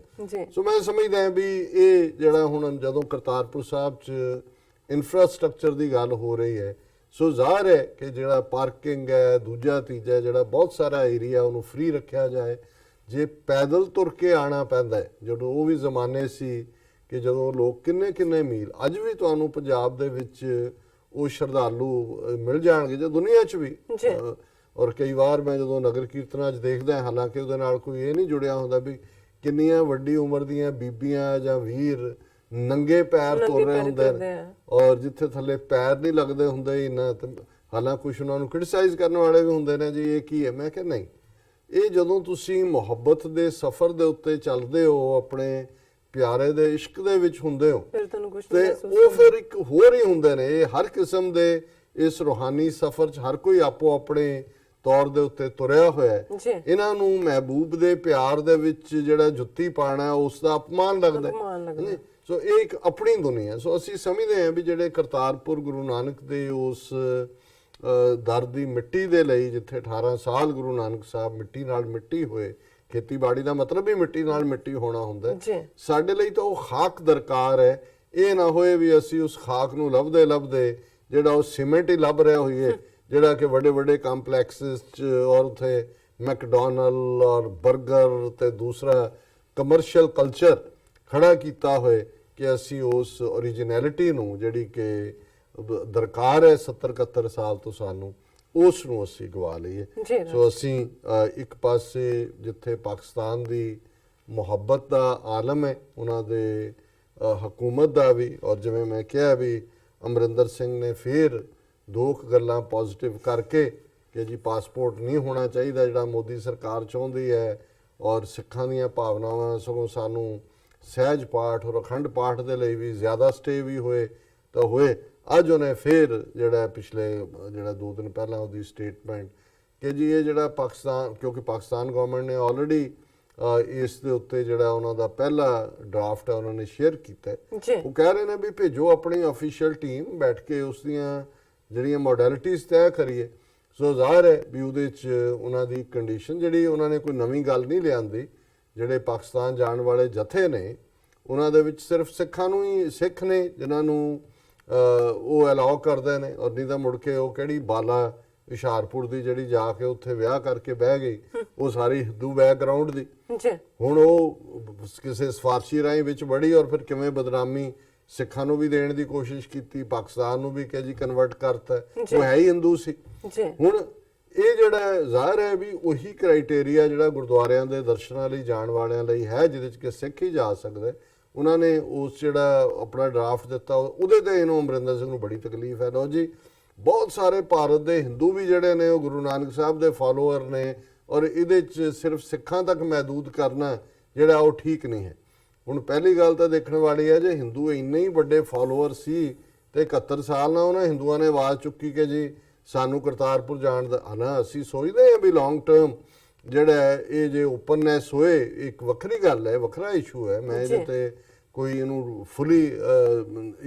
B: ਸੋ ਮੈਂ ਸਮਝਦਾ ਹਾਂ ਵੀ ਇਹ ਜਿਹੜਾ ਹੁਣ ਜਦੋਂ ਕਰਤਾਰਪੁਰ ਸਾਹਿਬ 'ਚ ਇਨਫਰਾਸਟ੍ਰਕਚਰ ਦੀ ਗੱਲ ਹੋ ਰਹੀ ਹੈ, ਸੋ ਜ਼ਾਹਰ ਹੈ ਕਿ ਜਿਹੜਾ ਪਾਰਕਿੰਗ ਹੈ, ਦੂਜਾ ਤੀਜਾ ਜਿਹੜਾ ਬਹੁਤ ਸਾਰਾ ਏਰੀਆ ਉਹਨੂੰ ਫ੍ਰੀ ਰੱਖਿਆ ਜਾਏ। ਜੇ ਪੈਦਲ ਤੁਰ ਕੇ ਆਉਣਾ ਪੈਂਦਾ ਹੈ, ਜਦੋਂ ਉਹ ਵੀ ਜ਼ਮਾਨੇ ਸੀ ਕਿ ਜਦੋਂ ਲੋਕ ਕਿੰਨੇ ਮੀਲ, ਅੱਜ ਵੀ ਤੁਹਾਨੂੰ ਪੰਜਾਬ ਦੇ ਵਿੱਚ ਉਹ ਸ਼ਰਧਾਲੂ ਮਿਲ ਜਾਣਗੇ ਜਾਂ ਦੁਨੀਆ 'ਚ ਵੀ। ਔਰ ਕਈ ਵਾਰ ਮੈਂ ਜਦੋਂ ਨਗਰ ਕੀਰਤਨਾਂ 'ਚ ਦੇਖਦਾ, ਹਾਲਾਂਕਿ ਉਹਦੇ ਨਾਲ ਕੋਈ ਇਹ ਨਹੀਂ ਜੁੜਿਆ ਹੁੰਦਾ ਵੀ ਕਿੰਨੀਆਂ ਵੱਡੀ ਉਮਰ ਦੀਆਂ ਬੀਬੀਆਂ ਜਾਂ ਵੀਰ ਨੰਗੇ ਪੈਰ ਤੁਰ ਰਹੇ ਹੁੰਦੇ ਨੇ ਔਰ ਜਿੱਥੇ ਥੱਲੇ ਪੈਰ ਨਹੀਂ ਲੱਗਦੇ ਹੁੰਦੇ ਇੰਨਾ। ਹਾਲਾਂਕਿ ਕੁਛ ਉਹਨਾਂ ਨੂੰ ਕ੍ਰਿਟਿਸਾਈਜ਼ ਕਰਨ ਵਾਲੇ ਵੀ ਹੁੰਦੇ ਨੇ ਜੀ ਇਹ ਕੀ ਹੈ। ਮੈਂ ਕਿਹਾ ਨਹੀਂ, ਇਹ ਜਦੋਂ ਤੁਸੀਂ ਮੁਹੱਬਤ ਦੇ ਸਫ਼ਰ ਦੇ ਉੱਤੇ ਚੱਲਦੇ ਹੋ, ਆਪਣੇ ਪਿਆਰੇ ਦੇ ਇਸ਼ਕ ਦੇ ਵਿੱਚ ਹੁੰਦੇ ਹੋ, ਤੇ ਉਹ ਫਿਰ ਇੱਕ ਹੋਰ ਹੀ ਹੁੰਦੇ ਨੇ। ਇਹ ਹਰ ਕਿਸਮ ਦੇ ਇਸ ਰੂਹਾਨੀ ਸਫ਼ਰ 'ਚ ਹਰ ਕੋਈ ਆਪੋ ਆਪਣੇ ਤੌਰ ਦੇ ਉੱਤੇ ਤੁਰਿਆ ਹੋਇਆ ਹੈ। ਇਹਨਾਂ ਨੂੰ ਮਹਿਬੂਬ ਦੇ ਪਿਆਰ ਦੇ ਵਿੱਚ ਜਿਹੜਾ ਜੁੱਤੀ ਪਾਣਾ ਉਸ ਦਾ ਅਪਮਾਨ ਲੱਗਦਾ। ਸੋ ਇਹ ਇੱਕ ਆਪਣੀ ਦੁਨੀਆ। ਸੋ ਅਸੀਂ ਸਮਝਦੇ ਹਾਂ ਵੀ ਜਿਹੜੇ ਕਰਤਾਰਪੁਰ ਗੁਰੂ ਨਾਨਕ ਦੇ ਉਸ ਦਰ ਦੀ ਮਿੱਟੀ ਦੇ ਲਈ, ਜਿੱਥੇ 18 ਸਾਲ ਗੁਰੂ ਨਾਨਕ ਸਾਹਿਬ ਮਿੱਟੀ ਨਾਲ ਮਿੱਟੀ ਹੋਏ, ਖੇਤੀਬਾੜੀ ਦਾ ਮਤਲਬ ਹੀ ਮਿੱਟੀ ਨਾਲ ਮਿੱਟੀ ਹੋਣਾ ਹੁੰਦਾ, ਸਾਡੇ ਲਈ ਤਾਂ ਉਹ ਖਾਕ ਦਰਕਾਰ ਹੈ। ਇਹ ਨਾ ਹੋਏ ਵੀ ਅਸੀਂ ਉਸ ਖਾਕ ਨੂੰ ਲੱਭਦੇ ਜਿਹੜਾ ਉਹ ਸੀਮੈਂਟ ਹੀ ਲੱਭ ਰਿਹਾ ਹੋਈਏ, ਜਿਹੜਾ ਕਿ ਵੱਡੇ ਕੰਪਲੈਕਸਿਸ 'ਚ ਔਰ ਉੱਥੇ ਮੈਕਡੋਨਲ ਔਰ 버ਗਰ ਤੇ ਦੂਸਰਾ ਕਮਰਸ਼ੀਅਲ ਕਲਚਰ ਖੜਾ ਕੀਤਾ ਹੋਏ ਕਿ ਅਸੀਂ ਉਸ ਓਰੀਜਨੈਲਿਟੀ ਨੂੰ ਜਿਹੜੀ ਕਿ ਦਰਕਾਰ ਹੈ 70-71 ਸਾਲ ਤੋਂ ਸਾਨੂੰ, ਉਸ ਨੂੰ ਅਸੀਂ ਗਵਾ ਲਈਏ। ਸੋ ਅਸੀਂ ਇੱਕ ਪਾਸੇ ਜਿੱਥੇ ਪਾਕਿਸਤਾਨ ਦੀ ਮੁਹੱਬਤ ਦਾ ਆਲਮ ਹੈ, ਉਹਨਾਂ ਦੇ ਹਕੂਮਤ ਦਾ ਵੀ, ਔਰ ਜਿਵੇਂ ਮੈਂ ਕਿਹਾ ਵੀ ਅਮਰਿੰਦਰ ਸਿੰਘ ਨੇ ਫਿਰ ਦੋ ਗੱਲਾਂ ਪੋਜ਼ਿਟਿਵ ਕਰਕੇ ਕਿ ਜੀ ਪਾਸਪੋਰਟ ਨਹੀਂ ਹੋਣਾ ਚਾਹੀਦਾ ਜਿਹੜਾ ਮੋਦੀ ਸਰਕਾਰ ਚਾਹੁੰਦੀ ਹੈ, ਔਰ ਸਿੱਖਾਂ ਦੀਆਂ ਭਾਵਨਾਵਾਂ ਸਗੋਂ ਸਾਨੂੰ ਸਹਿਜ ਪਾਠ ਔਰ ਅਖੰਡ ਪਾਠ ਦੇ ਲਈ ਵੀ ਜ਼ਿਆਦਾ ਸਟੇ ਵੀ ਹੋਏ ਤਾਂ ਹੋਏ। ਅੱਜ ਉਹਨੇ ਫਿਰ ਜਿਹੜਾ ਪਿਛਲੇ 2 ਦਿਨ ਪਹਿਲਾਂ ਉਹਦੀ ਸਟੇਟਮੈਂਟ ਕਿ ਜੀ ਇਹ ਜਿਹੜਾ ਪਾਕਿਸਤਾਨ, ਕਿਉਂਕਿ ਪਾਕਿਸਤਾਨ ਗਵਰਨਮੈਂਟ ਨੇ ਆਲਰੇਡੀ ਇਸ ਦੇ ਉੱਤੇ ਜਿਹੜਾ ਉਹਨਾਂ ਦਾ ਪਹਿਲਾ ਡਰਾਫਟ ਹੈ ਉਹਨਾਂ ਨੇ ਸ਼ੇਅਰ ਕੀਤਾ, ਉਹ ਕਹਿ ਰਹੇ ਨੇ ਵੀ ਭੇਜੋ ਆਪਣੀ ਅਫੀਸ਼ੀਅਲ ਟੀਮ, ਬੈਠ ਕੇ ਉਸ ਦੀਆਂ ਜਿਹੜੀਆਂ ਮੋਡੈਲਿਟੀਜ਼ ਤੈਅ ਕਰੀਏ। ਸੋ ਜ਼ਾਹਰ ਹੈ ਵੀ ਉਹਦੇ 'ਚ ਉਹਨਾਂ ਦੀ ਕੰਡੀਸ਼ਨ ਜਿਹੜੀ, ਉਹਨਾਂ ਨੇ ਕੋਈ ਨਵੀਂ ਗੱਲ ਨਹੀਂ ਲਿਆਂਦੀ। ਜਿਹੜੇ ਪਾਕਿਸਤਾਨ ਜਾਣ ਵਾਲੇ ਜਥੇ ਨੇ ਉਹਨਾਂ ਦੇ ਵਿੱਚ ਸਿਰਫ ਸਿੱਖਾਂ ਨੂੰ ਹੀ, ਸਿੱਖ ਨੇ ਜਿਨ੍ਹਾਂ ਨੂੰ ਉਹ ਅਲਾਉ ਕਰਦੇ ਨੇ, ਔਰ ਨਹੀਂ ਤਾਂ ਮੁੜ ਕੇ ਉਹ ਕਿਹੜੀ ਬਾਲਾ ਹੁਸ਼ਿਆਰਪੁਰ ਦੀ ਜਿਹੜੀ ਜਾ ਕੇ ਉੱਥੇ ਵਿਆਹ ਕਰਕੇ ਬਹਿ ਗਈ, ਉਹ ਸਾਰੀ ਹਿੰਦੂ ਬੈਕਗ੍ਰਾਉਂਡ ਦੀ।
A: ਜੀ
B: ਹੁਣ ਉਹ ਕਿਸੇ ਸਿਫਾਰਸ਼ੀ ਰਾਹੀਂ ਵਿੱਚ ਵੜੀ ਔਰ ਫਿਰ ਕਿਵੇਂ ਬਦਨਾਮੀ ਸਿੱਖਾਂ ਨੂੰ ਵੀ ਦੇਣ ਦੀ ਕੋਸ਼ਿਸ਼ ਕੀਤੀ, ਪਾਕਿਸਤਾਨ ਨੂੰ ਵੀ ਕਿ ਜੀ ਕਨਵਰਟ ਕਰਤਾ, ਉਹ ਹੈ ਹੀ ਹਿੰਦੂ ਸੀ।
A: ਜੀ
B: ਹੁਣ ਇਹ ਜਿਹੜਾ ਜ਼ਾਹਿਰ ਹੈ ਵੀ ਉਹੀ ਕ੍ਰਾਈਟੇਰੀਆ ਜਿਹੜਾ ਗੁਰਦੁਆਰਿਆਂ ਦੇ ਦਰਸ਼ਨਾਂ ਲਈ ਜਾਣ ਵਾਲਿਆਂ ਲਈ ਹੈ, ਜਿਹਦੇ ਚ ਕਿ ਸਿੱਖ ਹੀ ਜਾ ਸਕਦੇ, ਉਹਨਾਂ ਨੇ ਉਸ ਜਿਹੜਾ ਆਪਣਾ ਡਰਾਫਟ ਦਿੱਤਾ ਉਹਦੇ ਤੇ ਇਹਨੂੰ ਅਮਰਿੰਦਰ ਸਿੰਘ ਨੂੰ ਬੜੀ ਤਕਲੀਫ ਹੈ। ਲਓ ਜੀ, ਬਹੁਤ ਸਾਰੇ ਭਾਰਤ ਦੇ ਹਿੰਦੂ ਵੀ ਜਿਹੜੇ ਨੇ ਉਹ ਗੁਰੂ ਨਾਨਕ ਸਾਹਿਬ ਦੇ ਫਾਲੋਅਰ ਨੇ, ਔਰ ਇਹਦੇ ਚ ਸਿਰਫ ਸਿੱਖਾਂ ਤੱਕ ਮਹਿਦੂਦ ਕਰਨਾ ਜਿਹੜਾ ਉਹ ਠੀਕ ਨਹੀਂ ਹੈ। ਹੁਣ ਪਹਿਲੀ ਗੱਲ ਤਾਂ ਦੇਖਣ ਵਾਲੀ ਹੈ, ਜੇ ਹਿੰਦੂ ਇੰਨੇ ਹੀ ਵੱਡੇ ਫਾਲੋਅਰ ਸੀ ਤੇ 71 ਸਾਲ ਨਾਲ ਉਹਨਾਂ ਹਿੰਦੂਆਂ ਨੇ ਆਵਾਜ਼ ਚੁੱਕੀ ਕਿ ਜੀ ਸਾਨੂੰ ਕਰਤਾਰਪੁਰ ਜਾਣ ਦਾ ਨਾ, ਅਸੀਂ ਸੋਚਦੇ ਹਾਂ ਵੀ ਲੌਂਗ ਟਰਮ ਜਿਹੜਾ ਇਹ ਜੇ ਓਪਨਨੈਸ ਹੋਏ, ਇੱਕ ਵੱਖਰੀ ਗੱਲ ਹੈ, ਵੱਖਰਾ ਇਸ਼ੂ ਹੈ, ਮੈਂ ਇਹਦੇ ਤੇ ਕੋਈ ਇਹਨੂੰ ਫੁੱਲੀ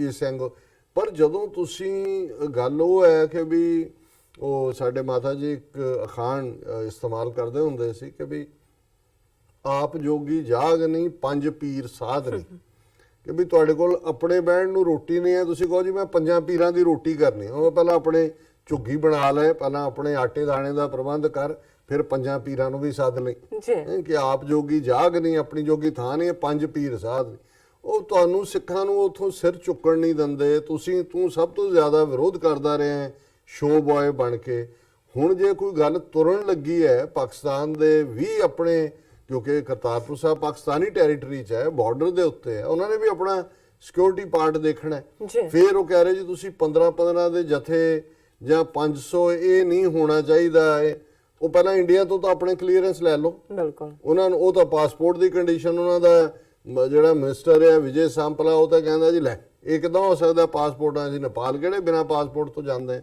B: ਇਸ ਐਂਗਲ, ਪਰ ਜਦੋਂ ਤੁਸੀਂ ਗੱਲ ਉਹ ਹੈ ਕਿ ਵੀ ਉਹ ਸਾਡੇ ਮਾਤਾ ਜੀ ਇੱਕ ਅਖਾਣ ਇਸਤੇਮਾਲ ਕਰਦੇ ਹੁੰਦੇ ਸੀ ਕਿ ਵੀ ਆਪ ਜੋਗੀ ਜਾਗ ਨਹੀਂ, ਪੰਜ ਪੀਰ ਸਾਧ ਨਹੀਂ, ਕਿ ਵੀ ਤੁਹਾਡੇ ਕੋਲ ਆਪਣੇ ਬਹਿਣ ਨੂੰ ਰੋਟੀ ਨਹੀਂ ਹੈ, ਤੁਸੀਂ ਕਹੋ ਜੀ ਮੈਂ ਪੰਜਾਂ ਪੀਰਾਂ ਦੀ ਰੋਟੀ ਕਰਨੀ, ਉਹ ਪਹਿਲਾਂ ਆਪਣੇ ਝੁੱਗੀ ਬਣਾ ਲੈ, ਪਹਿਲਾਂ ਆਪਣੇ ਆਟੇ ਦਾਣੇ ਦਾ ਪ੍ਰਬੰਧ ਕਰ, ਫਿਰ ਪੰਜਾਂ ਪੀਰਾਂ ਨੂੰ ਵੀ ਸੱਦ ਲਈ ਕਿ ਆਪ ਜੋਗੀ ਜਾਗ ਨਹੀਂ, ਆਪਣੀ ਜੋਗੀ ਥਾਂ ਨਹੀਂ, ਪੰਜ ਪੀਰ ਸਾਧ। ਉਹ ਤੁਹਾਨੂੰ ਸਿੱਖਾਂ ਨੂੰ ਉੱਥੋਂ ਸਿਰ ਚੁੱਕਣ ਨਹੀਂ ਦਿੰਦੇ, ਤੂੰ ਸਭ ਤੋਂ ਜ਼ਿਆਦਾ ਵਿਰੋਧ ਕਰਦਾ ਰਿਹਾ ਸ਼ੋ ਬॉय ਬਣ ਕੇ। ਹੁਣ ਜੇ ਕੋਈ ਗੱਲ ਤੁਰਨ ਲੱਗੀ ਹੈ, ਪਾਕਿਸਤਾਨ ਦੇ ਵੀ ਆਪਣੇ, ਕਿਉਂਕਿ ਕਰਤਾਰਪੁਰ ਸਾਹਿਬ ਪਾਕਿਸਤਾਨੀ ਟੈਰੀਟਰੀ 'ਚ ਹੈ, ਬਾਰਡਰ ਦੇ ਉੱਤੇ ਹੈ, ਉਹਨਾਂ ਨੇ ਵੀ ਆਪਣਾ ਸਿਕਿਉਰਿਟੀ ਪਾਰਟ ਦੇਖਣਾ ਹੈ। ਫਿਰ ਉਹ ਕਹਿ ਰਹੇ ਜੀ ਤੁਸੀਂ 15-15 ਦੇ ਜਥੇ ਜਾਂ 500, ਇਹ ਨਹੀਂ ਹੋਣਾ ਚਾਹੀਦਾ ਹੈ। ਉਹ ਪਹਿਲਾਂ ਇੰਡੀਆ ਤੋਂ ਤਾਂ ਆਪਣੇ ਕਲੀਅਰੈਂਸ ਲੈ ਲਓ, ਬਿਲਕੁਲ ਉਹਨਾਂ ਨੂੰ, ਉਹ ਤਾਂ ਪਾਸਪੋਰਟ ਦੀ ਕੰਡੀਸ਼ਨ ਉਹਨਾਂ ਦਾ ਜਿਹੜਾ ਮਿਨਿਸਟਰ ਹੈ ਵਿਜੇ ਸਾਂਪਲਾ, ਉਹ ਤਾਂ ਕਹਿੰਦਾ ਜੀ ਲੈ ਇਹ ਕਿੱਦਾਂ ਹੋ ਸਕਦਾ ਪਾਸਪੋਰਟਾਂ, ਜੀ ਨੇਪਾਲ ਕਿਹੜੇ ਬਿਨਾਂ ਪਾਸਪੋਰਟ ਤੋਂ ਜਾਂਦੇ।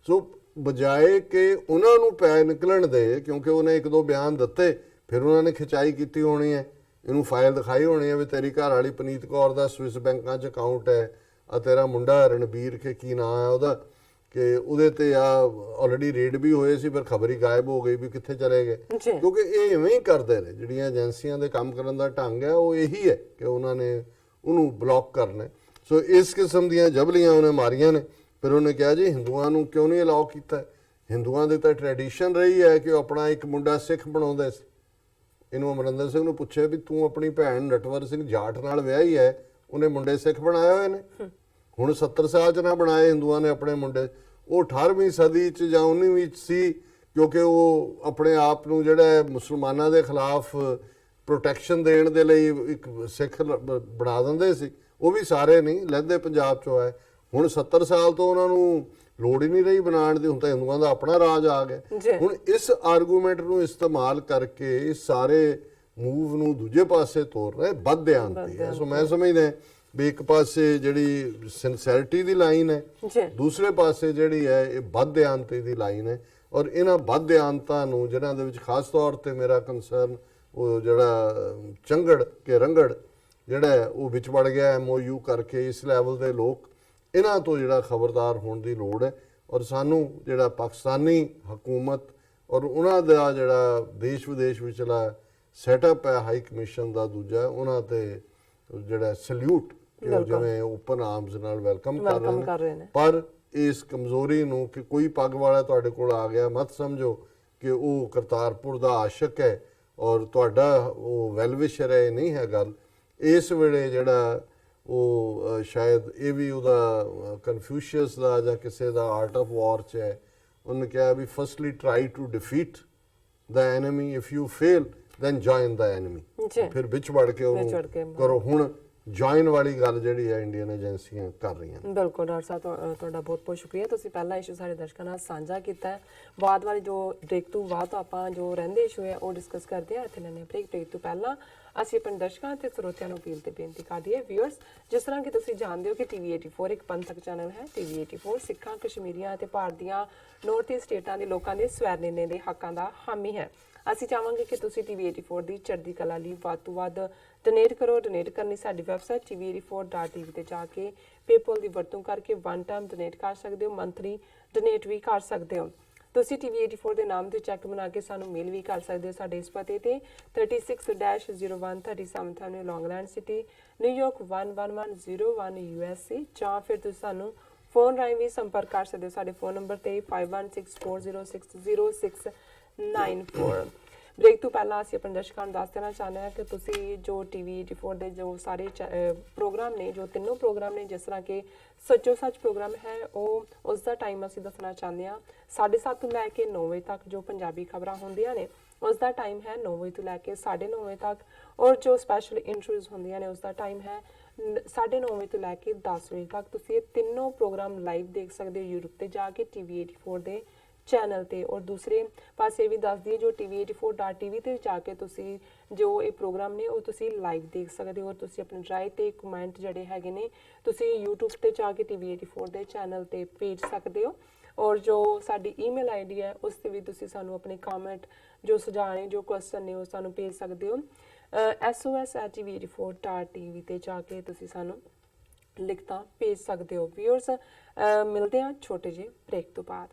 B: ਸੋ ਬਜਾਏ ਕਿ ਉਹਨਾਂ ਨੂੰ ਪੈ ਨਿਕਲਣ ਦੇ, ਕਿਉਂਕਿ ਉਹਨੇ ਇੱਕ ਦੋ ਬਿਆਨ ਦਿੱਤੇ, ਫਿਰ ਉਹਨਾਂ ਨੇ ਖਿਚਾਈ ਕੀਤੀ ਹੋਣੀ ਹੈ, ਇਹਨੂੰ ਫਾਈਲ ਦਿਖਾਈ ਹੋਣੀ ਹੈ ਵੀ ਤੇਰੀ ਘਰ ਵਾਲੀ ਪਨੀਤ ਕੌਰ ਦਾ ਸਵਿਸ ਬੈਂਕਾਂ 'ਚ ਅਕਾਊਂਟ ਹੈ, ਆ ਤੇਰਾ ਮੁੰਡਾ ਰਣਬੀਰ ਕੇ ਕੀ ਨਾਂ ਹੈ ਉਹਦਾ, ਕਿ ਉਹਦੇ ਤੇ ਆ ਆਲਰੇਡੀ ਰੇਡ ਵੀ ਹੋਏ ਸੀ, ਫਿਰ ਖਬਰ ਹੀ ਗਾਇਬ ਹੋ ਗਈ ਵੀ ਕਿੱਥੇ ਚਲੇ ਗਏ। ਕਿਉਂਕਿ ਇਹ ਇਵੇਂ ਹੀ ਕਰਦੇ ਨੇ, ਜਿਹੜੀਆਂ ਏਜੰਸੀਆਂ ਦੇ ਕੰਮ ਕਰਨ ਦਾ ਢੰਗ ਹੈ ਉਹ ਇਹੀ ਹੈ ਕਿ ਉਹਨਾਂ ਨੇ ਉਹਨੂੰ ਬਲੌਕ ਕਰਨਾ। ਸੋ ਇਸ ਕਿਸਮ ਦੀਆਂ ਜਬਲੀਆਂ ਉਹਨੇ ਮਾਰੀਆਂ ਨੇ। ਫਿਰ ਉਹਨੇ ਕਿਹਾ ਜੀ ਹਿੰਦੂਆਂ ਨੂੰ ਕਿਉਂ ਨਹੀਂ ਅਲਾਉ ਕੀਤਾ, ਹਿੰਦੂਆਂ ਦੀ ਤਾਂ ਟ੍ਰੈਡੀਸ਼ਨ ਰਹੀ ਹੈ ਕਿ ਉਹ ਆਪਣਾ ਇੱਕ ਮੁੰਡਾ ਸਿੱਖ ਬਣਾਉਂਦੇ ਸੀ। ਇਹਨੂੰ ਅਮਰਿੰਦਰ ਸਿੰਘ ਨੂੰ ਪੁੱਛੇ ਵੀ ਤੂੰ ਆਪਣੀ ਭੈਣ ਨਟਵਰ ਸਿੰਘ ਜਾਟ ਨਾਲ ਵਿਆਹੀ ਹੈ, ਉਹਨੇ ਮੁੰਡੇ ਸਿੱਖ ਬਣਾਏ ਹੋਏ ਨੇ, ਹੁਣ 70 ਸਾਲ 'ਚ ਨਾ ਬਣਾਏ ਹਿੰਦੂਆਂ ਨੇ ਆਪਣੇ ਮੁੰਡੇ। ਉਹ 18ਵੀਂ ਸਦੀ 'ਚ ਜਾਂ 19ਵੀਂ 'ਚ ਸੀ, ਕਿਉਂਕਿ ਉਹ ਆਪਣੇ ਆਪ ਨੂੰ ਜਿਹੜਾ ਮੁਸਲਮਾਨਾਂ ਦੇ ਖਿਲਾਫ ਪ੍ਰੋਟੈਕਸ਼ਨ ਦੇਣ ਦੇ ਲਈ ਇੱਕ ਸਿੱਖ ਬਣਾ ਦਿੰਦੇ ਸੀ। ਉਹ ਵੀ ਸਾਰੇ ਨਹੀਂ, ਲਹਿੰਦੇ ਪੰਜਾਬ 'ਚੋਂ ਆਏ। ਹੁਣ 70 ਸਾਲ ਤੋਂ ਉਹਨਾਂ ਨੂੰ ਲੋੜ ਹੀ ਨਹੀਂ ਰਹੀ ਬਣਾਉਣ ਦੀ, ਹੁਣ ਤਾਂ ਹਿੰਦੂਆਂ ਦਾ ਆਪਣਾ ਰਾਜ ਆ ਗਿਆ। ਹੁਣ ਇਸ ਆਰਗੂਮੈਂਟ ਨੂੰ ਇਸਤੇਮਾਲ ਕਰਕੇ ਇਸ ਸਾਰੇ ਮੂਵ ਨੂੰ ਦੂਜੇ ਪਾਸੇ ਤੋਰ ਰਹੇ ਬਦਦਿਆਨਤੀ ਹੈ। ਸੋ ਮੈਂ ਸਮਝਦਾ ਵੀ ਇੱਕ ਪਾਸੇ ਜਿਹੜੀ ਸਿੰਸੈਰਿਟੀ ਦੀ ਲਾਈਨ ਹੈ, ਦੂਸਰੇ ਪਾਸੇ ਜਿਹੜੀ ਹੈ ਇਹ ਬਦਦਿਆਨਤੀ ਦੀ ਲਾਈਨ ਹੈ। ਔਰ ਇਹਨਾਂ ਬਦਦਿਆਨਤਾ ਨੂੰ ਜਿਹਨਾਂ ਦੇ ਵਿੱਚ ਖਾਸ ਤੌਰ ਤੇ ਮੇਰਾ ਕੰਸਰਨ ਉਹ ਜਿਹੜਾ ਚੰਗੜ ਕੇ ਰੰਗੜ ਜਿਹੜਾ ਹੈ ਉਹ ਵਿੱਚ ਵੜ ਗਿਆ MOU ਕਰਕੇ, ਇਸ ਲੈਵਲ ਦੇ ਲੋਕ, ਇਹਨਾਂ ਤੋਂ ਜਿਹੜਾ ਖਬਰਦਾਰ ਹੋਣ ਦੀ ਲੋੜ ਹੈ। ਔਰ ਸਾਨੂੰ ਜਿਹੜਾ ਪਾਕਿਸਤਾਨੀ ਹਕੂਮਤ ਔਰ ਉਹਨਾਂ ਦਾ ਜਿਹੜਾ ਦੇਸ਼ ਵਿਦੇਸ਼ ਵਿਚਲਾ ਸੈਟਅਪ ਹੈ ਹਾਈ ਕਮਿਸ਼ਨ ਦਾ ਦੂਜਾ, ਉਹਨਾਂ ਤੇ ਜਿਹੜਾ ਸੈਲੂਟ ਜਿਵੇਂ ਓਪਨ ਆਰਮਸ ਨਾਲ ਵੈਲਕਮ ਕਰ ਰਹੇ ਨੇ। ਪਰ ਇਸ ਕਮਜ਼ੋਰੀ ਨੂੰ ਕਿ ਕੋਈ ਪੱਗ ਵਾਲਾ ਤੁਹਾਡੇ ਕੋਲ ਆ ਗਿਆ, ਮਤ ਸਮਝੋ ਕਿ ਉਹ ਕਰਤਾਰਪੁਰ ਦਾ ਆਸ਼ਿਕ ਹੈ ਔਰ ਤੁਹਾਡਾ ਉਹ ਵੈਲਵਿਸ਼ਰ ਹੈ, ਨਹੀਂ ਹੈ ਗੱਲ। ਇਸ ਵੇਲੇ ਜਿਹੜਾ ਉਹ ਸ਼ਾਇਦ ਇਹ ਵੀ ਉਹਦਾ ਕਨਫਿਊਸ਼ੀਅਸ ਦਾ ਜਾਂ ਕਿਸੇ ਦਾ ਆਰਟ ਆਫ ਵਾਰ 'ਚ ਹੈ। ਉਹਨੇ ਕਿਹਾ ਵੀ firstly try to defeat the enemy, if you fail then join the enemy, ਫਿਰ ਵਿੱਚ ਵੜ ਕੇ ਉਹਨੂੰ ਕਰੋ। ਹੁਣ ਜੁਆਇਨ ਵਾਲੀ ਗੱਲ ਜਿਹੜੀ ਹੈ ਇੰਡੀਅਨ ਏਜੰਸੀਆਂ ਕਰ ਰਹੀਆਂ।
A: ਬਿਲਕੁਲ ਡਾਕਟਰ ਸਾਹਿਬ, ਤੁਹਾਡਾ ਬਹੁਤ ਬਹੁਤ ਸ਼ੁਕਰੀਆ। ਤੁਸੀਂ ਪਹਿਲਾ ਇਸ਼ੂ ਸਾਡੇ ਦਰਸ਼ਕਾਂ ਨਾਲ ਸਾਂਝਾ ਕੀਤਾ ਹੈ। ਬਾਅਦ ਵਾਲੀ ਜੋ ਬ੍ਰੇਕ ਤੋਂ ਬਾਅਦ ਆਪਾਂ ਜੋ ਰਹਿੰਦੇ ਇਸ਼ੂ ਹੈ ਉਹ ਡਿਸਕਸ ਕਰਦੇ ਹਾਂ। ਇੱਥੇ ਲੈਣੇ ਬ੍ਰੇਕ ਤੋਂ ਪਹਿਲਾਂ ਅਸੀਂ ਆਪਣੇ ਦਰਸ਼ਕਾਂ ਤੇ ਸਰੋਤਿਆਂ ਨੂੰ ਅਪੀਲ ਤੇ ਬੇਨਤੀ ਕਰਦੇ ਹਾਂ। ਵਿਊਅਰਸ, ਜਿਸ ਤਰ੍ਹਾਂ ਕਿ ਤੁਸੀਂ ਜਾਣਦੇ ਹੋ ਕਿ TV84 ਇੱਕ ਪੰਥਕ ਚੈਨਲ ਹੈ। TV84 ਸਿੱਖਾਂ, ਕਸ਼ਮੀਰੀਆਂ ਅਤੇ ਭਾਰਤ ਦੀਆਂ ਨਾਰਥ ਈਸਟ ਸਟੇਟਾਂ ਦੇ ਲੋਕਾਂ ਦੇ ਸਵੈ ਨਿਰਣੇ ਦੇ ਹੱਕਾਂ ਦਾ ਹਾਮੀ ਹੈ। ਅਸੀਂ ਚਾਹਾਂਗੇ ਕਿ ਤੁਸੀਂ TV84 ਦੀ ਚੜ੍ਹਦੀ ਕਲਾ ਲਈ ਵੱਧ ਤੋਂ ਵੱਧ ਡੋਨੇਟ ਕਰੋ। ਡੋਨੇਟ ਕਰਨ ਲਈ ਸਾਡੀ ਵੈਬਸਾਈਟ tv84.tv ਤੇ ਜਾ ਕੇ ਪੇਪਲ ਦੀ ਵਰਤੋਂ ਕਰਕੇ ਵਨ ਟਾਈਮ ਡੋਨੇਟ ਕਰ ਸਕਦੇ ਹੋ, ਮੰਥਲੀ ਡੋਨੇਟ ਵੀ ਕਰ ਸਕਦੇ ਹੋ। ਤੁਸੀਂ TV84 ਦੇ ਨਾਮ ਤੇ ਚੈੱਕ ਬਣਾ ਕੇ ਸਾਨੂੰ ਮੇਲ ਵੀ ਕਰ ਸਕਦੇ ਹੋ ਸਾਡੇ ਇਸ ਪਤੇ ਤੇ 36-01 37th Avenue Long Island City New York 11101 USA ਜਾਂ ਫਿਰ ਤੁਸੀਂ ਸਾਨੂੰ ਫੋਨ ਰਾਹੀਂ ਵੀ ਸੰਪਰਕ ਕਰ ਸਕਦੇ ਹੋ ਸਾਡੇ ਫੋਨ ਨੰਬਰ ਤੇ 5164060694। ਬ੍ਰੇਕ ਤੋਂ ਪਹਿਲਾਂ ਅਸੀਂ ਆਪਣੇ ਦਰਸ਼ਕਾਂ ਨੂੰ ਦੱਸ ਦੇਣਾ ਚਾਹੁੰਦੇ ਹਾਂ ਕਿ ਤੁਸੀਂ ਜੋ TV84 ਦੇ ਜੋ ਸਾਰੇ ਪ੍ਰੋਗਰਾਮ ਨੇ, ਜੋ ਤਿੰਨੋਂ ਪ੍ਰੋਗਰਾਮ ਨੇ, ਜਿਸ ਤਰ੍ਹਾਂ ਕਿ ਸੱਚੋ ਸੱਚ ਪ੍ਰੋਗਰਾਮ ਹੈ, ਉਹ ਉਸ ਦਾ ਟਾਈਮ ਅਸੀਂ ਦੱਸਣਾ ਚਾਹੁੰਦੇ ਹਾਂ 7:30 ਤੋਂ ਲੈ ਕੇ 9 ਵਜੇ ਤੱਕ। ਜੋ ਪੰਜਾਬੀ ਖਬਰਾਂ ਹੁੰਦੀਆਂ ਨੇ ਉਸ ਦਾ ਟਾਈਮ ਹੈ 9 ਵਜੇ ਤੋਂ ਲੈ ਕੇ 9:30 ਵਜੇ ਤੱਕ। ਔਰ ਜੋ ਸਪੈਸ਼ਲ ਇੰਟਰਵਿਊਜ਼ ਹੁੰਦੀਆਂ ਨੇ ਉਸ ਦਾ ਟਾਈਮ ਹੈ 9:30 ਵਜੇ ਤੋਂ ਲੈ ਕੇ 10 ਵਜੇ ਤੱਕ। ਤੁਸੀਂ ਇਹ ਤਿੰਨੋਂ ਪ੍ਰੋਗਰਾਮ ਲਾਈਵ ਦੇਖ ਸਕਦੇ ਹੋ YouTube ਤੇ ਜਾ ਕੇ TV84 ਦੇ ਚੈਨਲ ਤੇ। ਔਰ ਦੂਸਰੇ ਪਾਸੇ ਵੀ ਦੱਸ ਦਈਏ ਜੋ TV84.tv ਤੇ ਜਾ ਕੇ ਤੁਸੀਂ ਜੋ ਇਹ ਪ੍ਰੋਗਰਾਮ ਨੇ ਉਹ ਤੁਸੀਂ ਲਾਈਵ ਦੇਖ ਸਕਦੇ ਹੋ। ਔਰ ਤੁਸੀਂ ਆਪਣੀ ਰਾਏ ਤੇ ਕਮੈਂਟ ਜਿਹੜੇ ਹੈਗੇ ਨੇ ਤੁਸੀਂ YouTube ਤੇ ਜਾ ਕੇ TV84 ਦੇ ਚੈਨਲ ਤੇ ਭੇਜ ਸਕਦੇ ਹੋ। ਔਰ ਜੋ ਸਾਡੀ ਈਮੇਲ ਆਈਡੀ ਹੈ ਉਸ ਤੇ ਵੀ ਤੁਸੀਂ ਸਾਨੂੰ ਆਪਣੇ ਕਮੈਂਟ, ਜੋ ਸੁਝਾਅ ਨੇ, ਜੋ ਕੁਐਸਚਨ ਨੇ ਉਹ ਸਾਨੂੰ ਭੇਜ ਸਕਦੇ ਹੋ। SOS@TV84.tv ਤੇ ਜਾ ਕੇ ਤੁਸੀਂ ਸਾਨੂੰ ਲਿਖਤਾਂ ਭੇਜ ਸਕਦੇ ਹੋ। ਵੀਅਰਸ, ਮਿਲਦੇ ਹਾਂ ਛੋਟੇ ਜਿਹੇ ਬ੍ਰੇਕ ਤੋਂ ਬਾਅਦ।